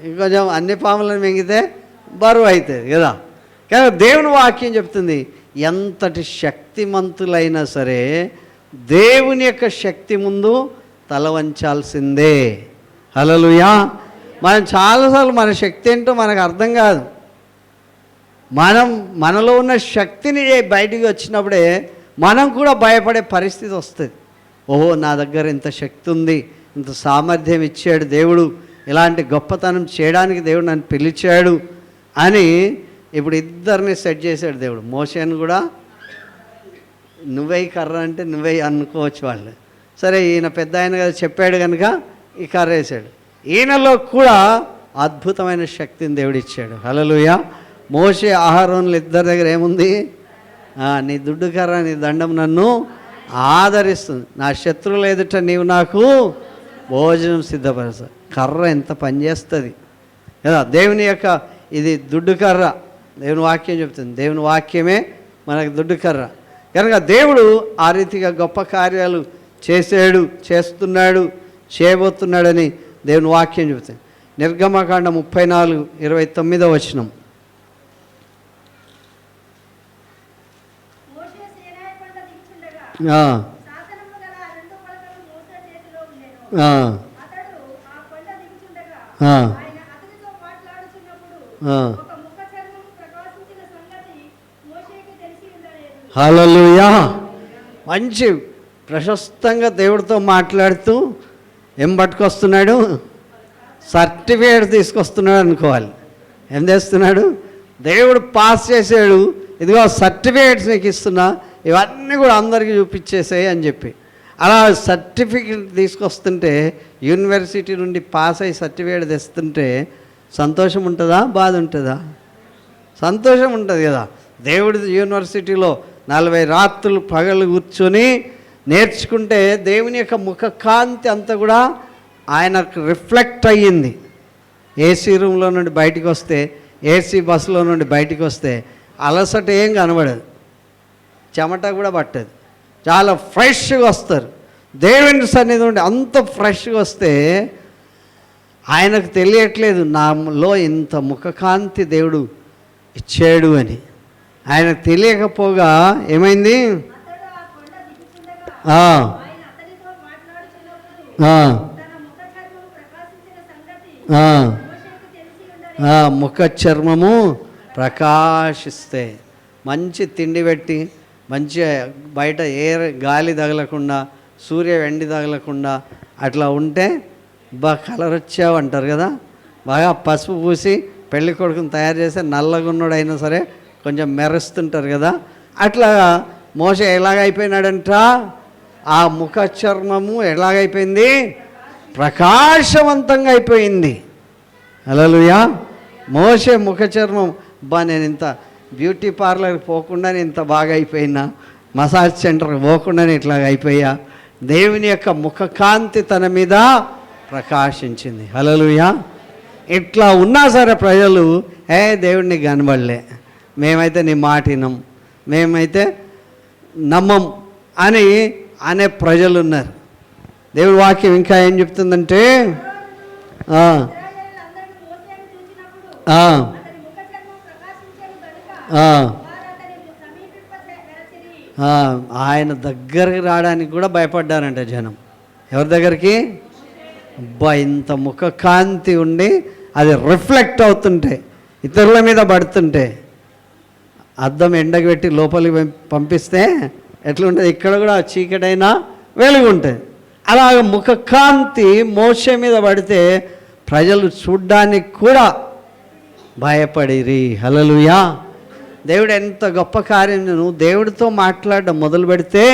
ఇంకొంచెం అన్ని పాములను మింగితే బరువు అవుతుంది కదా. కానీ దేవుని వాక్యం చెప్తుంది, ఎంతటి శక్తిమంతులైనా సరే దేవుని యొక్క శక్తి ముందు తల వంచాల్సిందే. హల్లెలూయా. మనం చాలాసార్లు మన శక్తి ఏంటో మనకు అర్థం కాదు. మనలో ఉన్న శక్తిని బయటికి వచ్చినప్పుడే మనం కూడా భయపడే పరిస్థితి వస్తుంది. ఓహో, నా దగ్గర ఇంత శక్తి ఉంది, ఇంత సామర్థ్యం ఇచ్చాడు దేవుడు, ఇలాంటి గొప్పతనం చేయడానికి దేవుడు నన్ను పిలిచాడు అని ఇప్పుడు ఇద్దరిని సెట్ చేశాడు దేవుడు. మోషేను కూడా నువ్వే కర్ర అంటే నువ్వే అనుకోవచ్చు వాళ్ళు. సరే, ఈయన పెద్ద ఆయన కదా చెప్పాడు కనుక ఈ కర్ర వేసాడు. ఈయనలో కూడా అద్భుతమైన శక్తిని దేవుడు ఇచ్చాడు. హల్లెలూయా. మోషే అహరోనులు ఇద్దరి దగ్గర ఏముంది? నీ దుడ్డు కర్ర నీ దండం నన్ను ఆదరిస్తుంది, నా శత్రువులు ఎదుట నీవు నాకు భోజనం సిద్ధపరుస్తా. కర్ర ఎంత పనిచేస్తుంది కదా! దేవుని యొక్క ఇది దుడ్డు కర్ర, దేవుని వాక్యం చెప్తుంది. దేవుని వాక్యమే మనకు దుడ్డు కర్ర కనుక దేవుడు ఆ రీతిగా గొప్ప కార్యాలు చేశాడు, చేస్తున్నాడు, చేయబోతున్నాడని దేవుని వాక్యం చెబుతుంది. నిర్గమకాండ 34:29 హల్లెలూయా. మంచి ప్రశస్తంగా దేవుడితో మాట్లాడుతూ ఏం పట్టుకొస్తున్నాడు? సర్టిఫికేట్ తీసుకొస్తున్నాడు అనుకోవాలి. ఏం చేస్తున్నాడు? దేవుడు పాస్ చేసాడు, ఇదిగో సర్టిఫికేట్స్ నీకు ఇస్తున్నా, ఇవన్నీ కూడా అందరికీ చూపించేసాయి అని చెప్పి. అలా సర్టిఫికేట్ తీసుకొస్తుంటే, యూనివర్సిటీ నుండి పాస్ అయ్యి సర్టిఫికేట్ తెస్తుంటే సంతోషం ఉంటుందా, బాధ ఉంటుందా? సంతోషం ఉంటుంది కదా. దేవుడి యూనివర్సిటీలో 40 రాత్రులు పగలు కూర్చొని నేర్చుకుంటే దేవుని యొక్క ముఖకాంతి అంతా కూడా ఆయనకు రిఫ్లెక్ట్ అయ్యింది. ఏసీ రూమ్లో నుండి బయటికి వస్తే, ఏసీ బస్సులో నుండి బయటికి వస్తే అలసట ఏం కనబడదు, చెమట కూడా పట్టదు, చాలా ఫ్రెష్గా వస్తారు. దేవుని సన్నిధి నుండి అంత ఫ్రెష్గా వస్తే ఆయనకు తెలియట్లేదు నాలో ఇంత ముఖకాంతి దేవుడు ఇచ్చాడు అని. ఆయనకు తెలియకపోగా ఏమైంది? ముఖ చర్మము ప్రకాశిస్తే, మంచి తిండి పెట్టి, మంచి బయట గాలి తగలకుండా, సూర్య వెండి తగలకుండా అట్లా ఉంటే బాగా కలర్ వచ్చావు అంటారు కదా. బాగా పసుపు పూసి పెళ్లి కొడుకుని తయారు చేస్తే నల్లగున్నోడైనా సరే కొంచెం మెరుస్తుంటారు కదా. అట్లా మోషే ఎలాగైపోయినాడంట? ఆ ముఖ చర్మము ఎలాగైపోయింది? ప్రకాశవంతంగా అయిపోయింది. హల్లెలూయా. మోషే ముఖ చర్మం, నేను ఇంత బ్యూటీ పార్లర్కి పోకుండా ఇంత బాగా అయిపోయినా, మసాజ్ సెంటర్కి పోకుండానే ఇట్లాగ అయిపోయా. దేవుని యొక్క ముఖకాంతి తన మీద ప్రకాశించింది. హల్లెలూయా. ఇట్లా ఉన్నా సరే ప్రజలు దేవుడిని కనబడలే, మేమైతే నీ మాట వినం, మేమైతే నమ్మం అని అనే ప్రజలు ఉన్నారు. దేవుడి వాక్యం ఇంకా ఏం చెప్తుందంటే, ఆయన దగ్గరికి రావడానికి కూడా భయపడ్డారంట జనం. ఎవరి దగ్గరికి? అబ్బా, ఇంత ముఖ కాంతి ఉండి అది రిఫ్లెక్ట్ అవుతుంటే, ఇతరుల మీద పడుతుంటే, అద్దం ఎండకు పెట్టి లోపలికి పంపిస్తే ఎట్లుంటుంది? ఇక్కడ కూడా చీకటైనా వెలుగు ఉంటుంది. అలాగ ముఖ కాంతి మోషే మీద పడితే ప్రజలు చూడ్డానికి కూడా భయపడిరి. హల్లెలూయా. దేవుడు ఎంత గొప్ప కార్యం. నువ్వు దేవుడితో మాట్లాడడం మొదలు పెడితే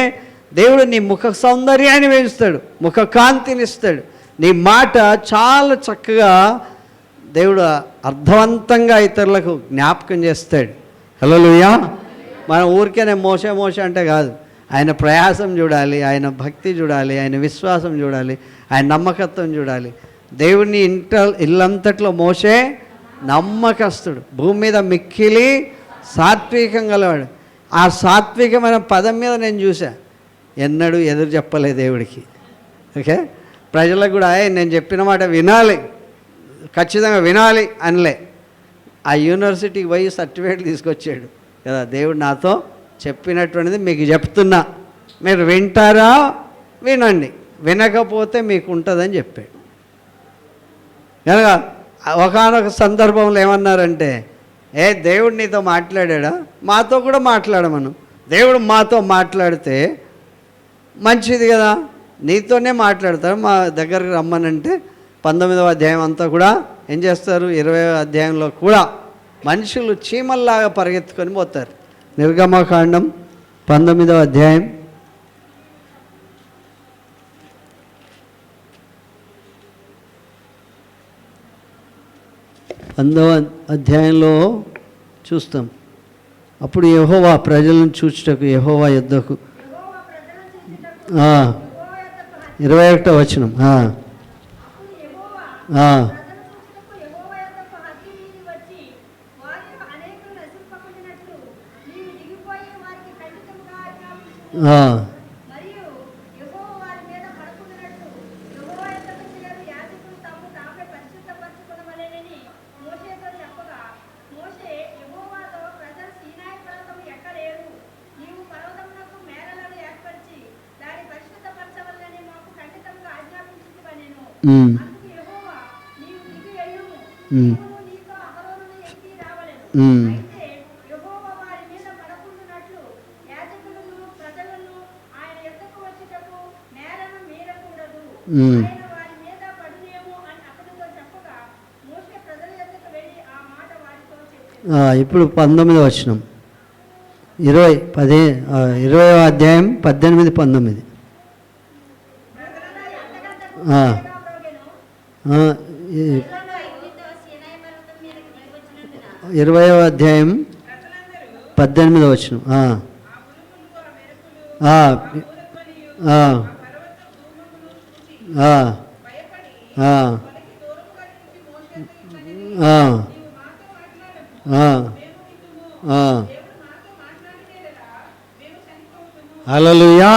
దేవుడు నీ ముఖ సౌందర్యాన్ని పెంచుతాడు, ముఖ కాంతిని ఇస్తాడు. నీ మాట చాలా చక్కగా దేవుడు అర్థవంతంగా ఇతరులకు జ్ఞాపకం చేస్తాడు. హల్లెలూయా. మన ఊరికేనే మోసే అంటే కాదు, ఆయన ప్రయాసం చూడాలి, ఆయన భక్తి చూడాలి, ఆయన విశ్వాసం చూడాలి, ఆయన నమ్మకత్వం చూడాలి. దేవుని ఇల్లంతట్లో మోసే నమ్మకస్తుడు, భూమి మీద మిక్కిలి సాత్వికం గలవాడు. ఆ సాత్వికమైన పదం మీద నేను చూసా, ఎన్నడూ ఎదురు చెప్పలే దేవుడికి. ఓకే, ప్రజలకు కూడా నేను చెప్పిన మాట వినాలి, ఖచ్చితంగా వినాలి అనలే. ఆ యూనివర్సిటీకి పోయి సర్టిఫికేట్ తీసుకొచ్చాడు కదా, దేవుడు నాతో చెప్పినటువంటిది మీకు చెప్తున్నా, మీరు వింటారా? వినండి, వినకపోతే మీకు ఉంటుందని చెప్పాడు. కనుక ఒకానొక సందర్భంలో ఏమన్నారంటే, దేవుడు నీతో మాట్లాడా? మాతో కూడా మాట్లాడమను. దేవుడు మాతో మాట్లాడితే మంచిది కదా, నీతోనే మాట్లాడతారు, మా దగ్గరికి రమ్మనంటే 19వ అధ్యాయం అంతా కూడా ఏం చేస్తారు? 20వ అధ్యాయంలో కూడా మనుషులు చీమల్లాగా పరిగెత్తుకొని పోతారు. నిర్గమకాండం 19వ అధ్యాయం 19వ అధ్యాయంలో చూస్తాం. అప్పుడు యెహోవా ప్రజలను చూచుటకు యెహోవా యుద్ధకు 21వ వచనం. ఇప్పుడు 19వ వచనం, 20వ అధ్యాయం 18, 19. 20వ అధ్యాయం 18వ వచనం. హల్లెలూయా.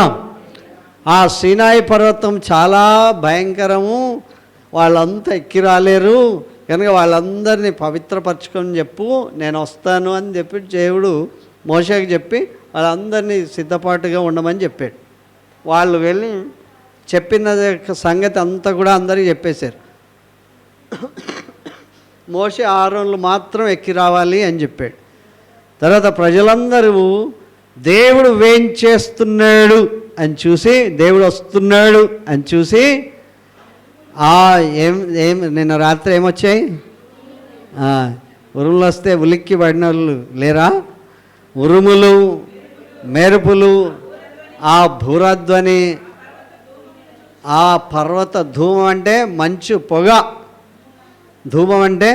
ఆ సీనాయి పర్వతం చాలా భయంకరము, వాళ్ళంతా ఎక్కి రాలేరు కనుక వాళ్ళందరినీ పవిత్రపరచుకొని చెప్పు, నేను వస్తాను అని చెప్పి దేవుడు మోషేకి చెప్పి వాళ్ళందరినీ సిద్ధపాటుగా ఉండమని చెప్పాడు. వాళ్ళు వెళ్ళి చెప్పిన సంగతి అంతా కూడా అందరికీ చెప్పేశారు. మోషే ఆరోన్లు మాత్రం ఎక్కి రావాలి అని చెప్పాడు. తర్వాత ప్రజలందరూ దేవుడు వేంచేస్తున్నాడు అని చూసి, దేవుడు వస్తున్నాడు అని చూసి, ఏం నిన్న రాత్రి ఏమొచ్చాయి? ఉరుములు వస్తే ఉలిక్కి పడిన వాళ్ళు లేరా? ఉరుములు, మెరుపులు, ఆ భూరధ్వని, ఆ పర్వత ధూమం అంటే మంచు పొగ, ధూమం అంటే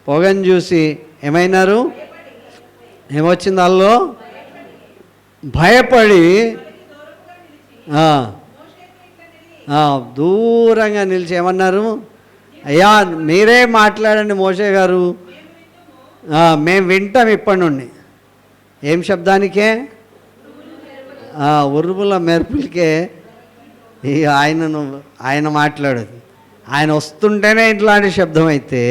పొగను చూసి ఏమైనారు? ఏమొచ్చింది? వాళ్ళు భయపడి దూరంగా నిలిచి ఏమన్నారు? అయ్యా మీరే మాట్లాడండి మోషే గారు, మేము వింటాం ఇప్పటి నుండి. ఏం శబ్దానికే? ఉరుముల మెరుపులకే ఆయన మాట్లాడదు. ఆయన వస్తుంటేనే ఇట్లాంటి శబ్దం అయితే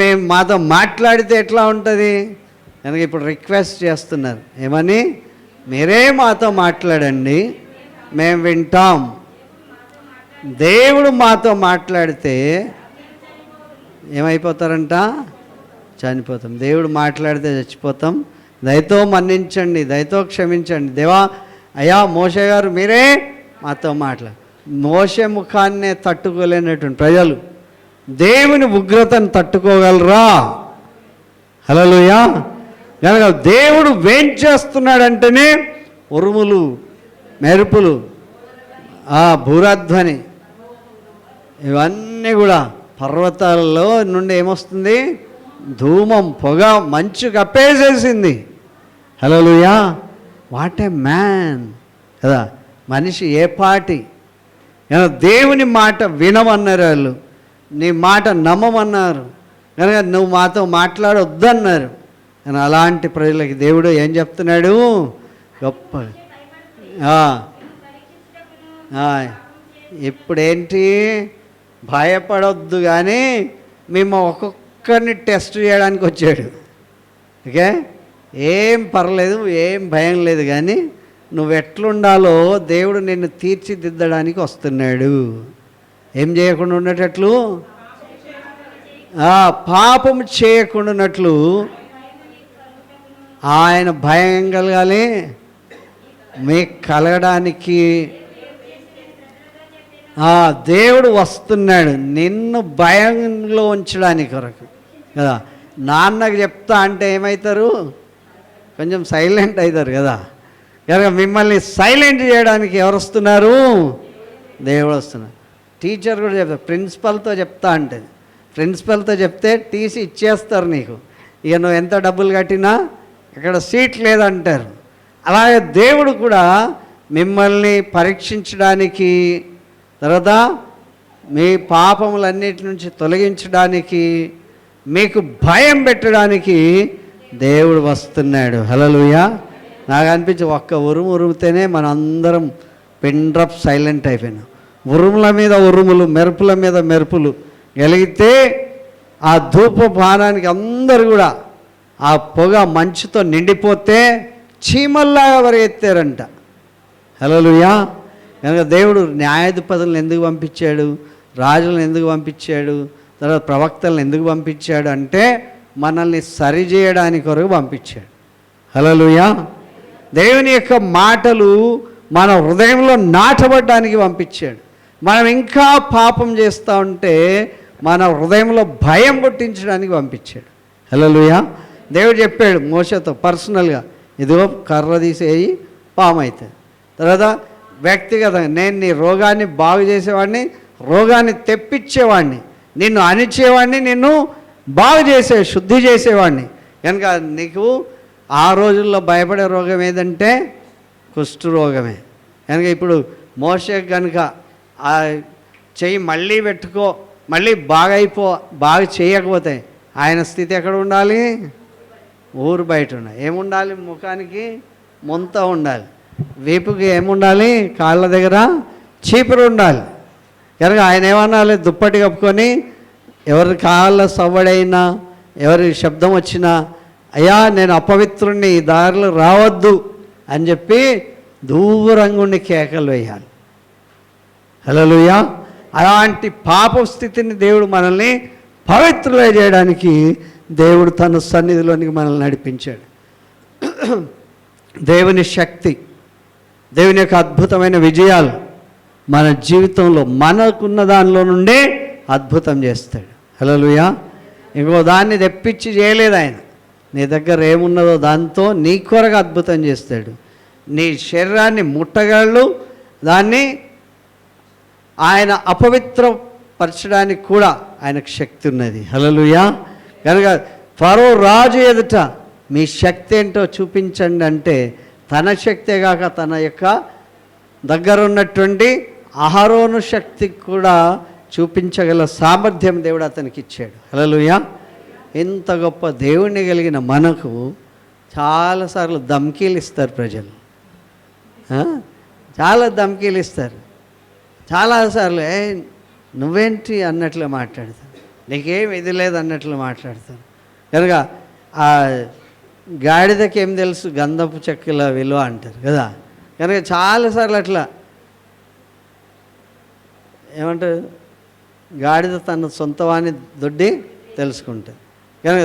మేము మాతో మాట్లాడితే ఎట్లా ఉంటుంది? కనుక ఇప్పుడు రిక్వెస్ట్ చేస్తున్నారు ఏమని? మీరే మాతో మాట్లాడండి, మేము వింటాం. దేవుడు మాతో మాట్లాడితే ఏమైపోతారంట? చనిపోతాం. దేవుడు మాట్లాడితే చచ్చిపోతాం. దయతో మన్నించండి, దయతో క్షమించండి దేవా. అయ్యా మోషే గారు మీరే మాతో మోషే ముఖాన్నే తట్టుకోలేనటువంటి ప్రజలు దేవుని ఉగ్రతను తట్టుకోగలరా? హల్లెలూయా. కనుక దేవుడు వేంచేస్తున్నాడంటేనే ఉరుములు, మెరుపులు, భూరధ్వని, ఇవన్నీ కూడా పర్వతాలలో నుండి ఏమొస్తుంది? ధూమం, పొగ, మంచు కప్పేసేసింది. హల్లెలూయా. వాట్ ఏ మ్యాన్ కదా! మనిషి ఏ పాటి! దేవుని మాట వినమన్నారు వాళ్ళు, నీ మాట నమ్మమన్నారు కనుక నువ్వు మాతో మాట్లాడొద్దన్నారు. కానీ అలాంటి ప్రజలకి దేవుడు ఏం చెప్తున్నాడు? గొప్ప ఇప్పుడేంటి? భయపడొద్దు కానీ మేము ఒక్కొక్కరిని టెస్ట్ చేయడానికి వచ్చాడు. ఓకే, ఏం పర్లేదు, ఏం భయం లేదు, కానీ నువ్వు ఎట్లుండాలో దేవుడు నిన్ను తీర్చిదిద్దడానికి వస్తున్నాడు. ఏం చేయకుండా ఉండేటట్లు? పాపం చేయకుండా ఉన్నట్లు ఆయన భయం కలగాలి మీకు కలగడానికి. దేవుడు వస్తున్నాడు నిన్ను భయంలో ఉంచడానికి కొరకు కదా. నాన్నకు చెప్తా అంటే ఏమవుతారు? కొంచెం సైలెంట్ అవుతారు కదా. కనుక మిమ్మల్ని సైలెంట్ చేయడానికి ఎవరు వస్తున్నారు? దేవుడు వస్తున్నారు. టీచర్ కూడా చెప్తారు, ప్రిన్సిపల్తో చెప్తా అంటే, ప్రిన్సిపల్తో చెప్తే టీసీ ఇచ్చేస్తారు నీకు. ఇక నువ్వు ఎంత డబ్బులు కట్టినా ఇక్కడ సీట్ లేదంటారు. అలాగే దేవుడు కూడా మిమ్మల్ని పరీక్షించడానికి, తర్వాత మీ పాపములన్నిటి నుంచి తొలగించడానికి, మీకు భయం పెట్టడానికి దేవుడు వస్తున్నాడు. హల్లెలూయా. నాకు అనిపించి ఒక్క ఉరుము ఉరిమితేనే మన అందరం పిన్ డ్రాప్ సైలెంట్ అయిపోయినాం. ఉరుముల మీద ఉరుములు, మెరుపుల మీద మెరుపులు వెలిగితే ఆ ధూపపానానికి అందరు కూడా ఆ పొగ మంచుతో నిండిపోతే చీమల్లాగా పరిగెత్తారంట. హల్లెలూయా. కనుక దేవుడు న్యాయాధిపతులను ఎందుకు పంపించాడు, రాజులను ఎందుకు పంపించాడు, తర్వాత ప్రవక్తలను ఎందుకు పంపించాడు అంటే మనల్ని సరిచేయడానికి కొరకు పంపించాడు. హల్లెలూయా. దేవుని యొక్క మాటలు మన హృదయంలో నాటబడ్డానికి పంపించాడు. మనం ఇంకా పాపం చేస్తూ ఉంటే మన హృదయంలో భయం పుట్టించడానికి పంపించాడు. హల్లెలూయా. దేవుడు చెప్పాడు మోషేతో పర్సనల్గా, ఇదిగో కర్ర తీసేయి పాము అవుతుంది. తర్వాత వ్యక్తిగతంగా, నేను నీ రోగాన్ని బాగు చేసేవాడిని, రోగాన్ని తెప్పించేవాడిని, నిన్ను అణిచేవాడిని, నిన్ను బాగు శుద్ధి చేసేవాడిని. కనుక నీకు ఆ రోజుల్లో భయపడే రోగం ఏదంటే కుష్టు రోగమే. కనుక ఇప్పుడు మోషే కనుక ఆ చెయ్యి మళ్ళీ పెట్టుకో, మళ్ళీ బాగా చేయకపోతే ఆయన స్థితి ఎక్కడ ఉండాలి? ఊరు బయట ఉండాలి. ఏముండాలి? ముఖానికి ముంత ఉండాలి, వీపుకి ఏముండాలి? కాళ్ళ దగ్గర చీపురు ఉండాలి. కనుక ఆయన ఏమనాలి? దుప్పటి కప్పుకొని ఎవరి కాళ్ళ సవ్వడైనా, ఎవరి శబ్దం వచ్చినా, అయ్యా నేను అపవిత్రుణ్ణి, ఈ దారిలో రావద్దు అని చెప్పి దూరంగా ఉండి కేకలు వేయాలి. హల్లెలూయా. అలాంటి పాప స్థితిని దేవుడు మనల్ని పవిత్రులై చేయడానికి దేవుడు తన సన్నిధిలోనికి మనల్ని నడిపించాడు. దేవుని శక్తి, దేవుని యొక్క అద్భుతమైన విజయాలు మన జీవితంలో మనకున్న దానిలో నుండే అద్భుతం చేస్తాడు. హల్లెలూయా. ఇంకో దాన్ని తెప్పించి చేయలేదు ఆయన. నీ దగ్గర ఏమున్నదో దాంతో నీ కొరకు అద్భుతం చేస్తాడు. నీ శరీరాన్ని ముట్టగలడు, దాన్ని ఆయన అపవిత్రపరచడానికి కూడా ఆయనకు శక్తి ఉన్నది. హల్లెలూయా. కనుక ఫరో రాజు ఎదుట మీ శక్తి ఏంటో చూపించండి అంటే తన శక్తే కాక తన యొక్క దగ్గర ఉన్నటువంటి అహరోను శక్తి కూడా చూపించగల సామర్థ్యం దేవుడు అతనికి ఇచ్చాడు. హల్లెలూయా. ఇంత గొప్ప దేవుణ్ణి కలిగిన మనకు చాలాసార్లు ధమ్కీలు ఇస్తారు ప్రజలు, చాలా ధమ్కీలు ఇస్తారు. చాలాసార్లు నువ్వేంటి అన్నట్లు మాట్లాడతాను, నీకేం ఇది లేదు అన్నట్లు మాట్లాడతాను. కనుక ఆ గాడిదకి ఏం తెలుసు గంధపు చెక్కల విలువ అంటారు కదా. కనుక చాలాసార్లు అట్లా ఏమంటారు, గాడిద తన సొంతవాణి దొడ్డి తెలుసుకుంటుంది. కనుక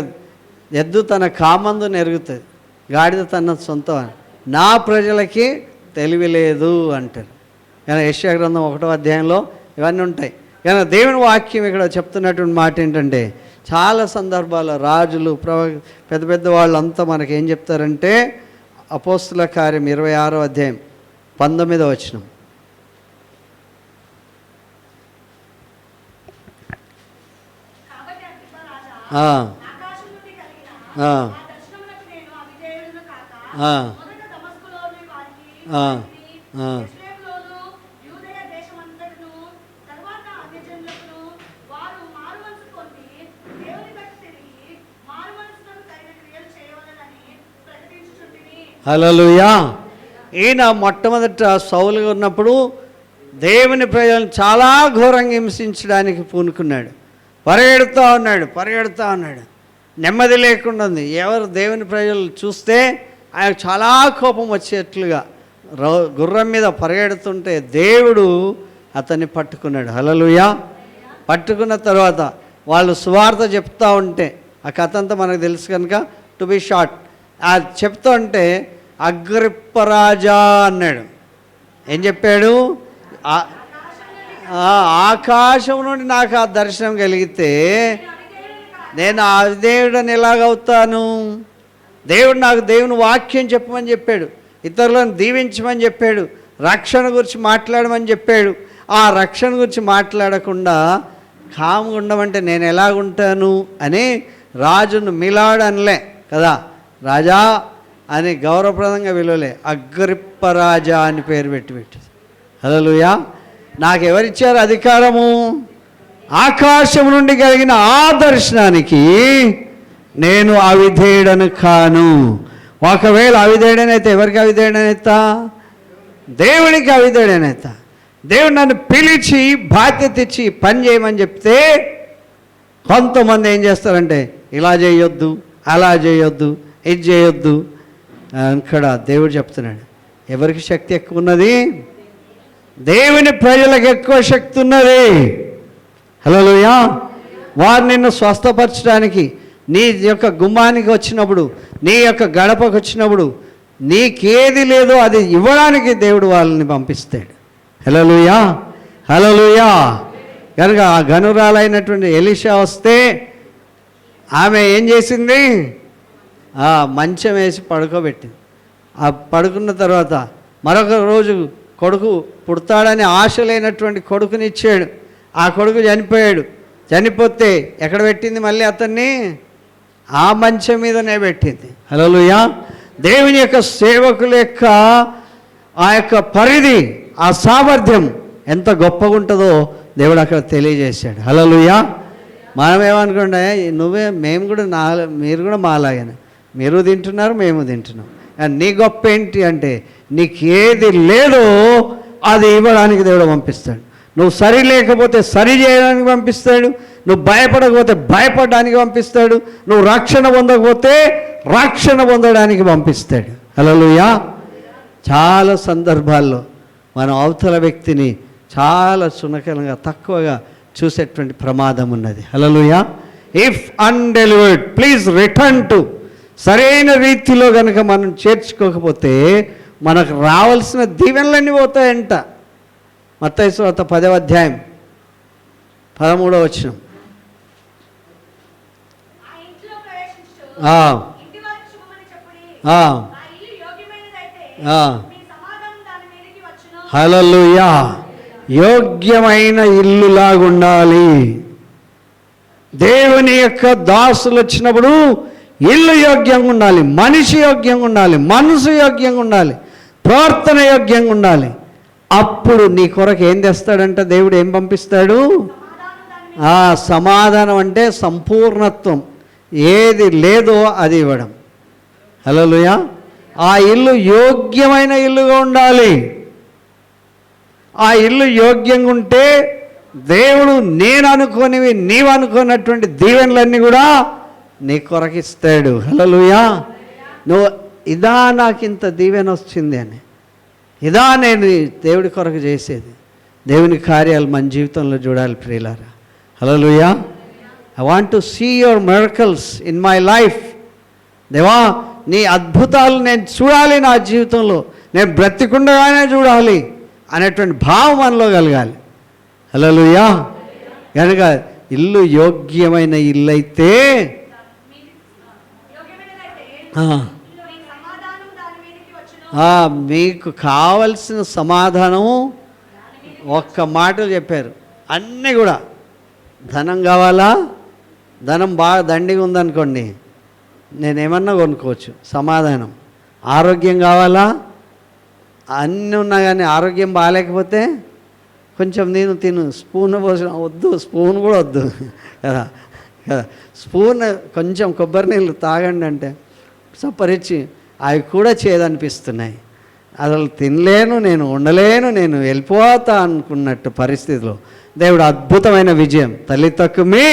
ఎద్దు తన కామందుని ఎరుగుతుంది, గాడిద తన సొంతవాణి. నా ప్రజలకి తెలివి లేదు అంటారు. కానీ యెషయా గ్రంథం 1వ అధ్యాయంలో ఇవన్నీ ఉంటాయి. కానీ దేవుని వాక్యం ఇక్కడ చెప్తున్నటువంటి మాట ఏంటంటే చాలా సందర్భాల్లో రాజులు పెద్ద పెద్ద వాళ్ళంతా మనకేం చెప్తారంటే అపోస్తుల కార్యం 26వ అధ్యాయం 19వ వచనం, హల్లెలూయా. ఈయన మొట్టమొదట సౌలుగా ఉన్నప్పుడు దేవుని ప్రజలను చాలా ఘోరంగా హింసించడానికి పూనుకున్నాడు. పరిగెడుతూ ఉన్నాడు, నెమ్మది లేకుండా ఉంది. ఎవరు దేవుని ప్రజలు చూస్తే ఆయన చాలా కోపం వచ్చేట్లుగా గుర్రం మీద పరిగెడుతుంటే దేవుడు అతన్ని పట్టుకున్నాడు. హల్లెలూయా. పట్టుకున్న తర్వాత వాళ్ళు సువార్త చెప్తూ ఉంటే, ఆ కథ అంతా మనకు తెలుసు కనుక టు బి షార్ట్, చెప్తూ ఉంటే అగ్రిప్పరాజా అన్నాడు. ఏం చెప్పాడు? ఆకాశం నుండి నాకు ఆ దర్శనం కలిగితే నేను ఆ దేవుడని ఎలాగవుతాను? దేవుడు నాకు దేవుని వాక్యం చెప్పమని చెప్పాడు, ఇతరులను దీవించమని చెప్పాడు, రక్షణ గురించి మాట్లాడమని చెప్పాడు. ఆ రక్షణ గురించి మాట్లాడకుండా కాముగా ఉండమంటే నేను ఎలాగుంటాను అని రాజును మిలాడ్ అనలే కదా, రాజా అని గౌరవప్రదంగా విలువలే, అగ్రిప్పరాజా అని పేరు పెట్టి హల్లెలూయా. నాకు ఎవరిచ్చారు అధికారము? ఆకాశం నుండి కలిగిన ఆ దర్శనానికి నేను అవిధేయుడను కాను. ఒకవేళ అవిధేయుడనైతే ఎవరికి అవిధేయుడనైతా? దేవునికి అవిధేయుడనైతా. దేవుడు నన్ను పిలిచి బాధ్యత ఇచ్చి పని చేయమని చెప్తే కొంతమంది ఏం చేస్తారంటే ఇలా చేయొద్దు, అలా చేయొద్దు, ఇది చేయొద్దు. ఇక్కడ దేవుడు చెప్తున్నాడు, ఎవరికి శక్తి ఎక్కువ ఉన్నది? దేవుని ప్రజలకు ఎక్కువ శక్తి ఉన్నది. హల్లెలూయా. వారు నిన్ను స్వస్థపరచడానికి నీ యొక్క గుమ్మానికి వచ్చినప్పుడు, నీ యొక్క గడపకు వచ్చినప్పుడు నీకేది లేదో అది ఇవ్వడానికి దేవుడు వాళ్ళని పంపిస్తాడు. హల్లెలూయా, హల్లెలూయా. కనుక ఆ గనురాలైనటువంటి ఎలీషా వస్తే ఆమె ఏం చేసింది? మంచం వేసి పడుకోబెట్టింది. ఆ పడుకున్న తర్వాత మరొక రోజు కొడుకు పుడతాడని ఆశ లేనటువంటి కొడుకుని ఇచ్చాడు. ఆ కొడుకు చనిపోయాడు. చనిపోతే ఎక్కడ పెట్టింది? మళ్ళీ అతన్ని ఆ మంచం మీదనే పెట్టింది. హల్లెలూయా. దేవుని యొక్క సేవకుల యొక్క ఆ యొక్క పరిధి, ఆ సామర్థ్యం ఎంత గొప్పగా ఉంటుందో దేవుడు అక్కడ తెలియజేశాడు. హల్లెలూయా. మనం ఏమనుకుంటే మేము కూడా మీరు కూడా మాలాగానే, మీరు తింటున్నారు, మేము తింటున్నాం. నీ గొప్ప ఏంటి అంటే నీకేది లేదో అది ఇవ్వడానికి దేవుడు పంపిస్తాడు. నువ్వు సరి లేకపోతే సరి చేయడానికి పంపిస్తాడు. నువ్వు భయపడకపోతే భయపడడానికి పంపిస్తాడు. నువ్వు రక్షణ పొందకపోతే రక్షణ పొందడానికి పంపిస్తాడు. హల్లెలూయా. చాలా సందర్భాల్లో మనం అవతల వ్యక్తిని చాలా సునకలంగా తక్కువగా చూసేటువంటి ప్రమాదం ఉన్నది. Hallelujah. If undelivered please return to. సరైన రీతిలో కనుక మనం చేర్చుకోకపోతే మనకు రావాల్సిన దీవెనలన్నీ పోతాయంట. మత్తయి సువార్త 10వ అధ్యాయం 13వ వచనం. హల్లెలూయా. యోగ్యమైన ఇల్లులాగుండాలి. దేవుని యొక్క దాసులు వచ్చినప్పుడు ఇల్లు యోగ్యంగా ఉండాలి, మనిషి యోగ్యంగా ఉండాలి, మనసు యోగ్యంగా ఉండాలి, ప్రవర్తన యోగ్యంగా ఉండాలి. అప్పుడు నీ కొరకు ఏం తెస్తాడంట? దేవుడు ఏం పంపిస్తాడు? సమాధానం అంటే సంపూర్ణత్వం. ఏది లేదో అది ఇవ్వడం. హల్లెలూయా. ఆ ఇల్లు యోగ్యమైన ఇల్లుగా ఉండాలి. ఆ ఇల్లు యోగ్యంగా ఉంటే దేవుడు నేను అనుకోనివి నీవు అనుకున్నటువంటి దీవెనలన్నీ కూడా నీ కొరకిస్తాడు. హల్లెలూయా. నువ్వు ఇదా నాకు ఇంత దీవెన వచ్చింది అని, ఇదా నేను దేవుడి కొరకు చేసేది. దేవుని కార్యాలు మన జీవితంలో చూడాలి ప్రియులారా. Hallelujah. I want to see your miracles in my life. దేవా, నీ అద్భుతాలు నేను చూడాలి నా జీవితంలో, నేను బ్రతికుండగానే చూడాలి అనేటువంటి భావం మనలో కలగాలి. హల్లెలూయా. కనుక ఇల్లు యోగ్యమైన ఇల్లు అయితే మీకు కావలసిన సమాధానము ఒక్క మాటలు చెప్పారు. అన్నీ కూడా ధనం కావాలా? ధనం బాగా దండిగా ఉందనుకోండి, నేనేమన్నా కొనుక్కోవచ్చు. సమాధానం. ఆరోగ్యం కావాలా? అన్నీ ఉన్నా కానీ ఆరోగ్యం బాగాలేకపోతే కొంచెం నేను తిను, స్పూన్ పోసిన వద్దు, స్పూన్ కూడా వద్దు కదా కదా. స్పూన్ కొంచెం కొబ్బరి నీళ్ళు తాగండి అంటే సపరిచి అవి కూడా చేదనిపిస్తున్నాయి. అసలు తినలేను, నేను ఉండలేను, నేను వెళ్ళిపోతా అనుకున్నట్టు పరిస్థితిలో దేవుడు అద్భుతమైన విజయం. తల్లి తక్కుమి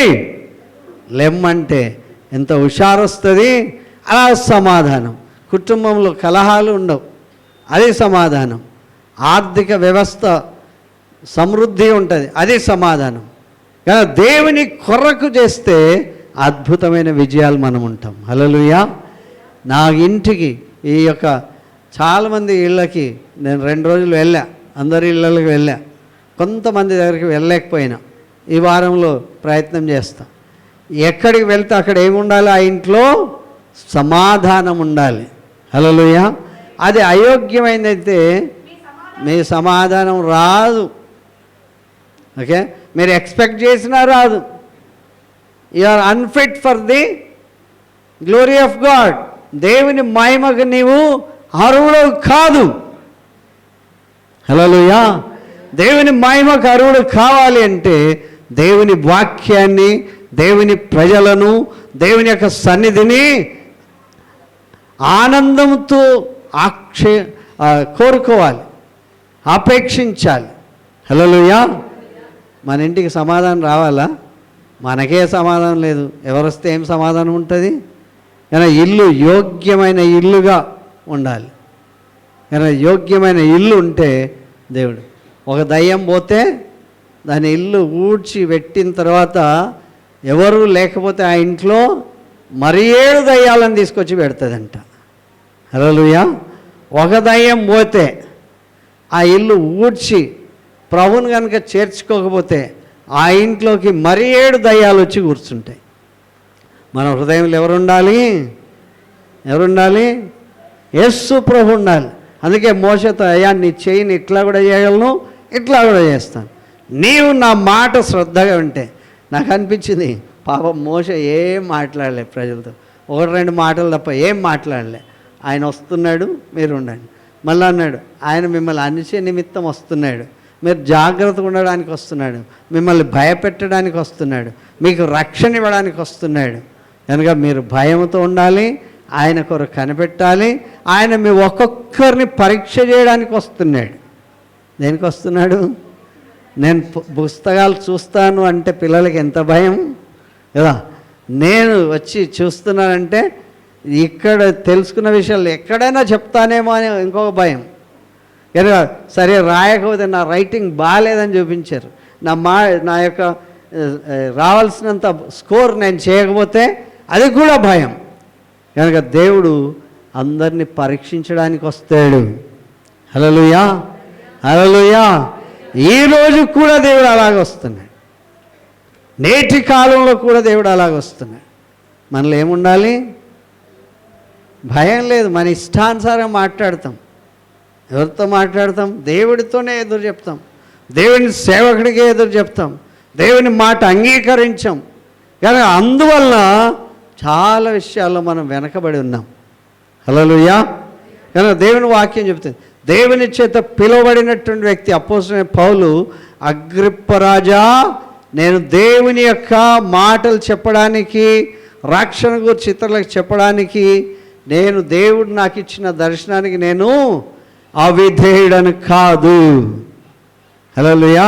లెమ్మంటే ఎంత హుషారు వస్తుంది. అలా సమాధానం. కుటుంబంలో కలహాలు ఉండవు, అది సమాధానం. ఆర్థిక వ్యవస్థ సమృద్ధి ఉంటుంది, అది సమాధానం. కానీ దేవుని కొరకు చేస్తే అద్భుతమైన విజయాలు మనం ఉంటాం. హల్లెలూయా. నా ఇంటికి ఈ యొక్క చాలామంది ఇళ్ళకి నేను 2 రోజులు వెళ్ళా, అందరి ఇళ్ళకి వెళ్ళా. కొంతమంది దగ్గరికి వెళ్ళలేకపోయినా ఈ వారంలో ప్రయత్నం చేస్తా. ఎక్కడికి వెళ్తే అక్కడ ఏముండాలి? ఆ ఇంట్లో సమాధానం ఉండాలి. హల్లెలూయా. అది అయోగ్యమైనదైతే మీ సమాధానం రాదు. ఓకే, మీరు ఎక్స్పెక్ట్ చేసినా రాదు. You are unfit for the glory of God. దేవుని మహిమకు నీవు అర్హుడు కాదు. హల్లెలూయా. దేవుని మహిమకు అర్హుడు కావాలి అంటే దేవుని వాక్యాన్ని, దేవుని ప్రజలను, దేవుని యొక్క సన్నిధిని ఆనందంతో కోరుకోవాలి, అపేక్షించాలి. హల్లెలూయా. మన ఇంటికి సమాధానం రావాలా? మనకే సమాధానం లేదు, ఎవరొస్తే ఏం సమాధానం ఉంటుంది? కానీ ఇల్లు యోగ్యమైన ఇల్లుగా ఉండాలి. కానీ యోగ్యమైన ఇల్లు ఉంటే దేవుడు, ఒక దయ్యం పోతే దాని ఇల్లు ఊడ్చి పెట్టిన తర్వాత ఎవరు లేకపోతే ఆ ఇంట్లో మరి 7 దయ్యాలను తీసుకొచ్చి పెడుతుందంట. హల్లెలూయా. ఒక దయ్యం పోతే ఆ ఇల్లు ఊడ్చి ప్రభువుని కనుక చేర్చుకోకపోతే ఆ ఇంట్లోకి మరి 7 దయ్యాలు వచ్చి కూర్చుంటాయి. మన హృదయంలో ఎవరుండాలి? యేసు ప్రభు ఉండాలి. అందుకే మోషేతో, అయ్యా నీ చెయ్యిని ఇట్లా కూడా చేయగలను, ఇట్లా కూడా చేస్తాను, నీవు నా మాట శ్రద్ధగా ఉంటే. నాకు అనిపించింది పాపం మోషే ఏం మాట్లాడలే ప్రజలతో, 1-2 మాటలు తప్ప ఏం మాట్లాడలే. ఆయన వస్తున్నాడు, మీరు ఉండండి. మళ్ళీ అన్నాడు, ఆయన మిమ్మల్ని అనిచే నిమిత్తం వస్తున్నాడు, మీరు జాగ్రత్తగా ఉండడానికి వస్తున్నాడు, మిమ్మల్ని భయపెట్టడానికి వస్తున్నాడు, మీకు రక్షణ ఇవ్వడానికి వస్తున్నాడు. కనుక మీరు భయంతో ఉండాలి, ఆయన కొరకు కనిపెట్టాలి. ఆయన మీ ఒక్కొక్కరిని పరీక్ష చేయడానికి వస్తున్నాడు. దేనికి వస్తున్నాడు? నేను పుస్తకాలు చూస్తాను అంటే పిల్లలకి ఎంత భయం కదా. నేను వచ్చి చూస్తున్నానంటే ఇక్కడ తెలుసుకున్న విషయాలు ఎక్కడైనా చెప్తానేమో అని ఇంకొక భయం. కనుక సరే రాయకపోతే నా రైటింగ్ బాగాలేదని చూపించారు, నా యొక్క రావాల్సినంత స్కోర్ నేను చేయకపోతే అది కూడా భయం. కనుక దేవుడు అందరినీ పరీక్షించడానికి వస్తాడు. హల్లెలూయా. హల్లెలూయా. ఈరోజు కూడా దేవుడు అలాగ వస్తున్నాడు, నేటి కాలంలో కూడా దేవుడు అలాగ వస్తున్నాడు. మనలో ఏముండాలి? భయం లేదు. మన ఇష్టానుసారం మాట్లాడతాం. ఎవరితో మాట్లాడతాం? దేవుడితోనే ఎదురు చెప్తాం, దేవుని సేవకుడికే ఎదురు చెప్తాం, దేవుని మాట అంగీకరించాం. కనుక అందువల్ల చాలా విషయాల్లో మనం వెనకబడి ఉన్నాం. హల్లెలూయా. కనుక దేవుని వాక్యం చెప్తుంది, దేవుని చేత పిలువబడినటువంటి వ్యక్తి అపోస్తలుడైన పౌలు, అగ్రిప్పరాజా, నేను దేవుని యొక్క మాటలు చెప్పడానికి, రక్షణ గురించి ఇతరులకు చెప్పడానికి, నేను దేవుడు నాకు ఇచ్చిన దర్శనానికి నేను అవిధేయుడను కాదు. హల్లెలూయా.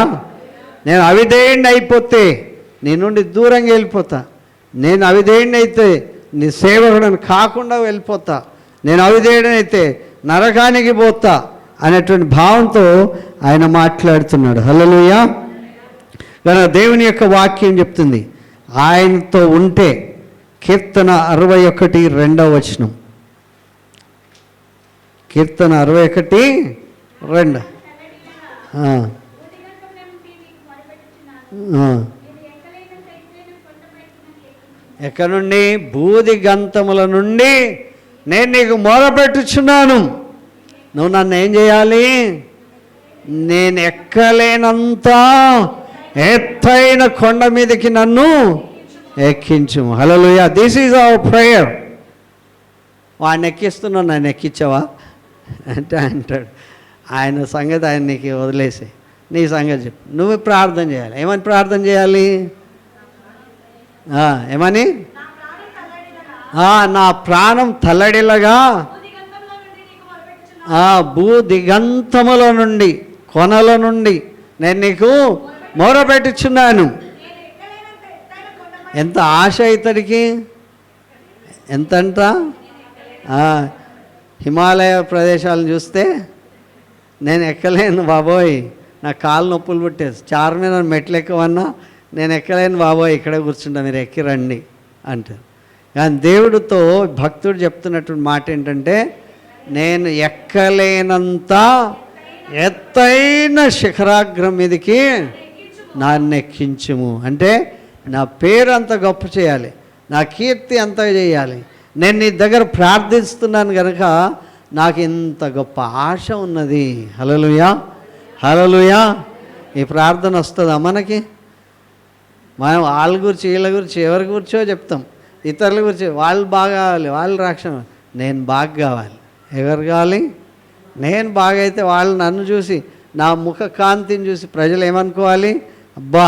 నేను అవిధేయుడిని అయిపోతే నీ నుండి దూరంగా వెళ్ళిపోతా. నేను అవిధేయుడిని అయితే నీ సేవకుడని కాకుండా వెళ్ళిపోతా. నేను అవిధేయుడిని అయితే నరకానికి పోతా అనేటువంటి భావంతో ఆయన మాట్లాడుతున్నాడు. హల్లెలూయా. కనుక దేవుని యొక్క వాక్యం చెప్తుంది, ఆయనతో ఉంటే. కీర్తన 61:2. కీర్తన 61:2. ఎక్కడ నుండి? బూది గంతముల నుండి నేను నీకు మొరపెట్టుచున్నాను. నువ్వు నన్ను ఏం చేయాలి? నేను ఎక్కలేనంత ఎత్తైన కొండ మీదకి నన్ను ఎక్కించు. Hallelujah. This is our prayer. వాడిని ఎక్కిస్తున్నావు, నన్ను ఎక్కించావా అంటే అంటాడు, ఆయన సంగతి ఆయన నీకు వదిలేసి నీ సంగతి చెప్పు. నువ్వు ప్రార్థన చేయాలి. ఏమని ప్రార్థన చేయాలి? ఏమని? నా ప్రాణం తల్లడిల్లగా భూదిగంతముల నుండి, కొనల నుండి నేను నీకు మొరపెట్టుచున్నాను. ఎంత ఆశ ఇతడికి, ఎంతంట. హిమాలయ ప్రదేశాలను చూస్తే నేను ఎక్కలేను బాబోయ్, నా కాళ్ళు నొప్పులు పుట్టేది, చార్మినార్ మెట్లు ఎక్కవన్నా నేను ఎక్కలేను బాబోయ్, ఇక్కడే కూర్చుంటా, మీరు ఎక్కి రండి అంటారు. కానీ దేవుడితో భక్తుడు చెప్తున్నటువంటి మాట ఏంటంటే, నేను ఎక్కలేనంత ఎత్తైన శిఖరాగ్రం మీదకి నన్ను ఎక్కించుము. అంటే నా పేరు అంత గొప్ప చేయాలి, నా కీర్తి అంత చేయాలి. నేను నీ దగ్గర ప్రార్థిస్తున్నాను కనుక నాకు ఇంత గొప్ప ఆశ ఉన్నది. హల్లెలూయా. హల్లెలూయా. ఈ ప్రార్థన వస్తుందా మనకి? మనం వాళ్ళ గురించి వీళ్ళ గురించి ఎవరి గురించో చెప్తాం, ఇతరుల గురించి వాళ్ళు బాగా కావాలి, వాళ్ళు రక్షణ, నేను బాగా కావాలి. ఎవరు కావాలి? నేను బాగా అయితే వాళ్ళు నన్ను చూసి, నా ముఖ కాంతిని చూసి ప్రజలు ఏమనుకోవాలి? అబ్బా,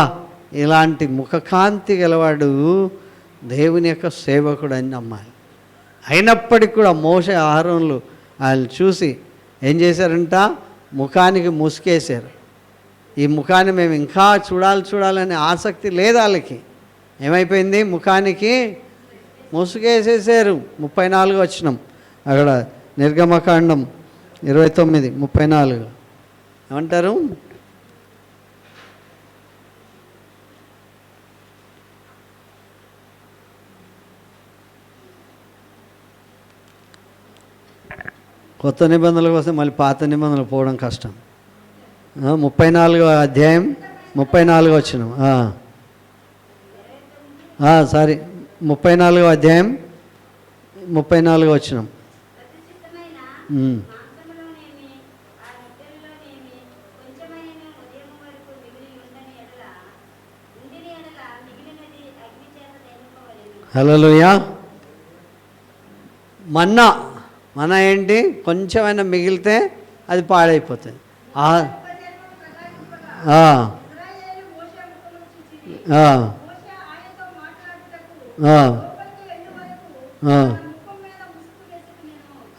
ఇలాంటి ముఖకాంతి గలవాడు దేవుని యొక్క సేవకుడు అని నమ్మాలి. అయినప్పటికీ కూడా మోషే ఆహారంలో వాళ్ళు చూసి ఏం చేశారంట? ముఖానికి ముసుకేశారు. ఈ ముఖాన్ని మేము ఇంకా చూడాలనే ఆసక్తి లేదు వాళ్ళకి. ఏమైపోయింది? ముఖానికి ముసుగేసేసారు. 34 వచనం అక్కడ నిర్గమకాండం 29:34 ఏమంటారు? కొత్త నిబంధనల కోసం మళ్ళీ పాత నిబంధనలు పోవడం కష్టం. 34వ అధ్యాయం 34 వచనం. సారీ, 34వ అధ్యాయం 34 వచనం. హల్లెలూయా. మన్నా ఏంటి? కొంచెమైనా మిగిలితే అది పాడైపోతుంది.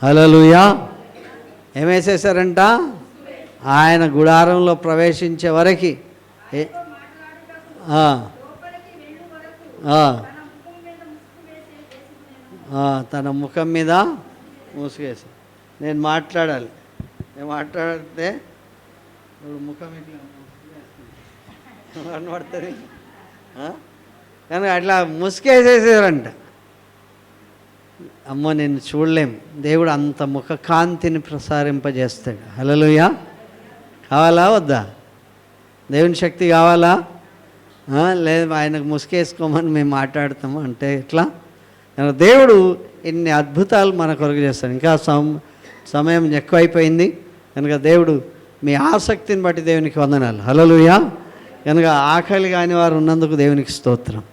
హల్లెలూయా. ఏమేసేసారంట? ఆయన గుడారంలో ప్రవేశించే వరకు తన ముఖం మీద మూసుకేసి. నేను మాట్లాడాలి, నేను మాట్లాడితే ఇప్పుడు ముఖం ఇట్లా కనబడుతుంది. కానీ అట్లా ముసుకేసేసారంట. అమ్మో, నేను చూడలేం. దేవుడు అంత ముఖ కాంతిని ప్రసారింపజేస్తాడు. హల్లెలూయా. కావాలా వద్దా? దేవుని శక్తి కావాలా? లేదు, ఆయనకు ముసుకేసుకోమని మేము మాట్లాడతాము అంటే ఎట్లా? దేవుడు ఇన్ని అద్భుతాలు మన కొరకు చేస్తాడు. ఇంకా సమయం ఎక్కువైపోయింది కనుక దేవుడు మీ ఆసక్తిని బట్టి దేవునికి వందనాలు. హల్లెలూయా. కనుక ఆకలి కాని వారు ఉన్నందుకు దేవునికి స్తోత్రం.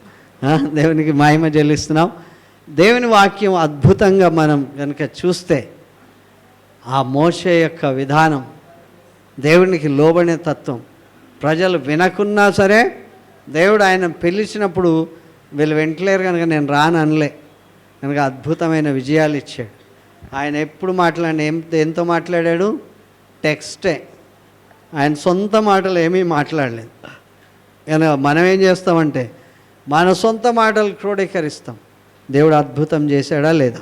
దేవునికి మహిమ చెల్లిస్తున్నాం. దేవుని వాక్యం అద్భుతంగా మనం కనుక చూస్తే ఆ మోషే యొక్క విధానం, దేవునికి లోబడే తత్వం, ప్రజలు వినకున్నా సరే దేవుడు ఆయన పిలిచినప్పుడు వీళ్ళు వెంటలేరు కనుక నేను రాను అనలే. కనుక అద్భుతమైన విజయాలు ఇచ్చాడు. ఆయన ఎప్పుడు ఎంతో మాట్లాడాడు? టెక్స్టే. ఆయన సొంత మాటలు ఏమీ మాట్లాడలేదు. కనుక మనం ఏం చేస్తామంటే మన సొంత మాటలు క్రోడీకరిస్తాం. దేవుడు అద్భుతం చేశాడా లేదా?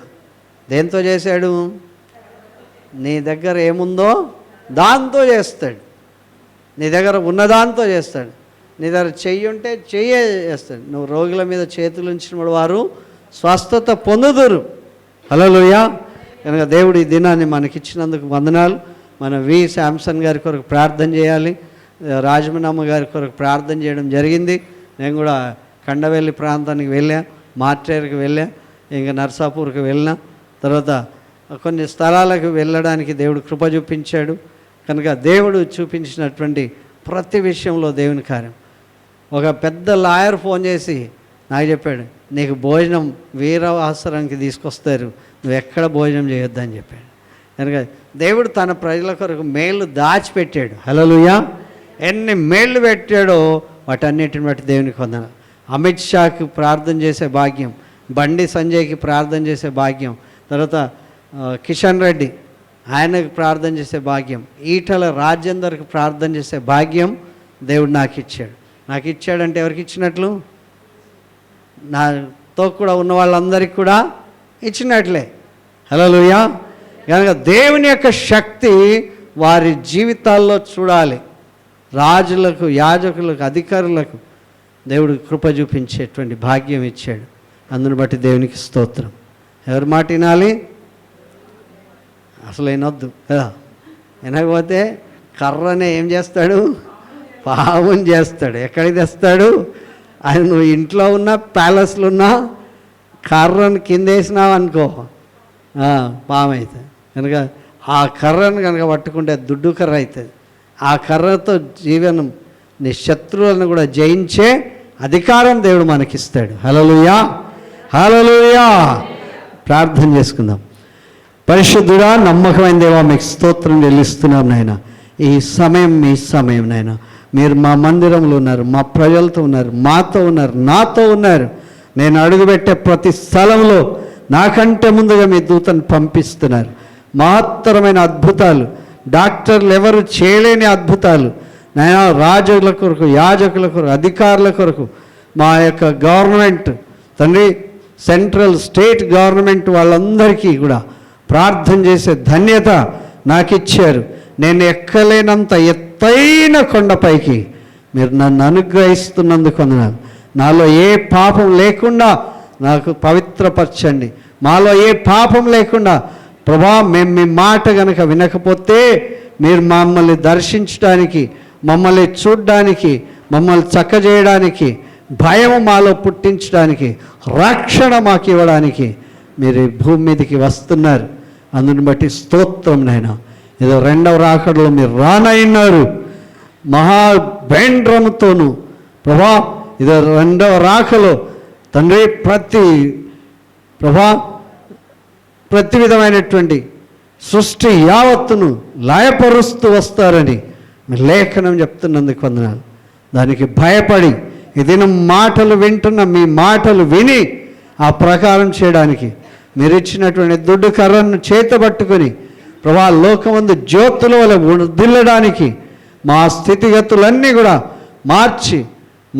దేంతో చేశాడు? నీ దగ్గర ఏముందో దాంతో చేస్తాడు. నీ దగ్గర ఉన్నదాంతో చేస్తాడు. నీ దగ్గర చెయ్యి ఉంటే చెయ్యే చేస్తాడు. నువ్వు రోగుల మీద చేతులు ఉంచిన వారు స్వస్థత పొందుదురు. హల్లెలూయా. కనుక దేవుడు ఈ దినాన్ని మనకిచ్చినందుకు వందనాలు. మన శాంసన్ గారి కొరకు ప్రార్థన చేయాలి. రాజమనమ్మ గారి కొరకు ప్రార్థన చేయడం జరిగింది. నేను కూడా కండవెల్లి ప్రాంతానికి వెళ్ళా, మార్టేరుకి వెళ్ళా, ఇంకా నర్సాపూర్కి వెళ్ళినా, తర్వాత కొన్ని స్థలాలకు వెళ్ళడానికి దేవుడు కృప చూపించాడు. కనుక దేవుడు చూపించినటువంటి ప్రతి విషయంలో దేవుని కార్యం. ఒక పెద్ద లాయర్ ఫోన్ చేసి నాకు చెప్పాడు, నీకు భోజనం వీరవాసరానికి తీసుకొస్తారు, నువ్వు ఎక్కడ భోజనం చేయొద్దని చెప్పాడు. కనుక దేవుడు తన ప్రజల కొరకు మేలు దాచిపెట్టాడు. హల్లెలూయా. ఎన్ని మేళ్ళు పెట్టాడో వాటన్నిటిని బట్టి దేవునికి వందనాలు. అమిత్ షాకి ప్రార్థన చేసే భాగ్యం, బండి సంజయ్కి ప్రార్థన చేసే భాగ్యం, తర్వాత కిషన్ రెడ్డి ఆయనకు ప్రార్థన చేసే భాగ్యం, ఈటల రాజేందర్కి ప్రార్థన చేసే భాగ్యం దేవుడు నాకు ఇచ్చాడు. నాకు ఇచ్చాడంటే ఎవరికి ఇచ్చినట్లు? నాతో కూడా ఉన్న వాళ్ళందరికీ కూడా ఇచ్చినట్లే. హల్లెలూయా. కనుక దేవుని యొక్క శక్తి వారి జీవితాల్లో చూడాలి. రాజులకు, యాజకులకు, అధికారులకు దేవుడు కృప చూపించేటువంటి భాగ్యం ఇచ్చాడు. అందుని బట్టి దేవునికి స్తోత్రం. ఎవరి మాట వినాలి? అసలు వినొద్దు కదా. వినకపోతే కర్రనే ఏం చేస్తాడు? పావుని చేస్తాడు. ఎక్కడికి తెస్తాడు? ఆయన నువ్వు ఇంట్లో ఉన్నా, ప్యాలెస్లో ఉన్నా, కర్రను కింద వేసినావు అనుకో, పాము అవుతుంది. కనుక ఆ కర్రను కనుక పట్టుకుంటే దుడ్డు కర్ర అవుతుంది. ఆ కర్రతో జీవనం, నీ శత్రువులను కూడా జయించే అధికారం దేవుడు మనకిస్తాడు. హల్లెలూయా. హల్లెలూయా. ప్రార్థన చేసుకుందాం. పరిశుద్ధుడా, నమ్మకమైన దేవా, మీకు స్తోత్రం చెల్లిస్తున్నాం నాయన. ఈ సమయం మీ సమయం నాయన. మీరు మా మందిరంలో ఉన్నారు, మా ప్రజలతో ఉన్నారు, మాతో ఉన్నారు, నాతో ఉన్నారు. నేను అడుగుపెట్టే ప్రతి స్థలంలో నాకంటే ముందుగా మీ దూతను పంపిస్తున్నారు. మహత్తరమైన అద్భుతాలు, డాక్టర్లు ఎవరు చేయలేని అద్భుతాలు నాయన, రాజుల కొరకు, యాజకుల కొరకు, అధికారుల కొరకు, మా యొక్క గవర్నమెంట్ తండ్రి, సెంట్రల్ స్టేట్ గవర్నమెంట్ వాళ్ళందరికీ కూడా ప్రార్థన చేసే ధన్యత నాకు ఇచ్చారు. నేను ఎక్కలేనంత ఎత్తైన కొండపైకి మీరు నన్ను అనుగ్రహిస్తున్నందుకు వందనాలు. నాలో ఏ పాపం లేకుండా నాకు పవిత్రపరచండి. మాలో ఏ పాపం లేకుండా ప్రభా, మేము మీ మాట కనుక వినకపోతే మీరు మమ్మల్ని దర్శించడానికి, మమ్మల్ని చూడడానికి, మమ్మల్ని చక్కజేయడానికి, భయం మాలో పుట్టించడానికి, రక్షణ మాకు ఇవ్వడానికి మీరు ఈ భూమి మీదకి వస్తున్నారు. అందుని బట్టి స్తోత్రం నాయనా. ఏదో రెండవ రాకడలో మీరు రానయ్యున్నారు మహాభేంద్రముతోను ప్రభా. ఇదో రెండవ రాకలో తండ్రి ప్రతి విధమైనటువంటి సృష్టి యావత్తును లయపరుస్తూ వస్తారని లేఖనం చెప్తున్నందుకు వందనాలు. దానికి భయపడి ఈ దినం మాటలు వింటున్న మీ మాటలు విని ఆ ప్రకారం చేయడానికి మీరు ఇచ్చినటువంటి దుడ్డు కర్రను చేతబట్టుకొని ప్రభా, లోకమందు జ్యోతుల వల్ల వదిల్లడానికి మా స్థితిగతులన్నీ కూడా మార్చి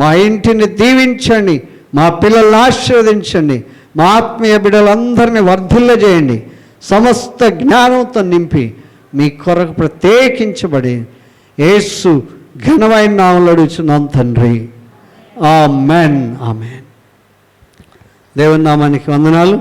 మా ఇంటిని దీవించండి, మా పిల్లల్ని ఆశీర్వదించండి, మా ఆత్మీయ బిడ్డలందరినీ వర్ధిల్లజేయండి. సమస్త జ్ఞానంతో నింపి మీ కొరకు ప్రత్యేకించబడి యేసు ఘనమైన నామములో అడుగుచున్నాం తండ్రి. ఆమేన్, ఆమేన్. దేవుని నామానికి వందనాలు.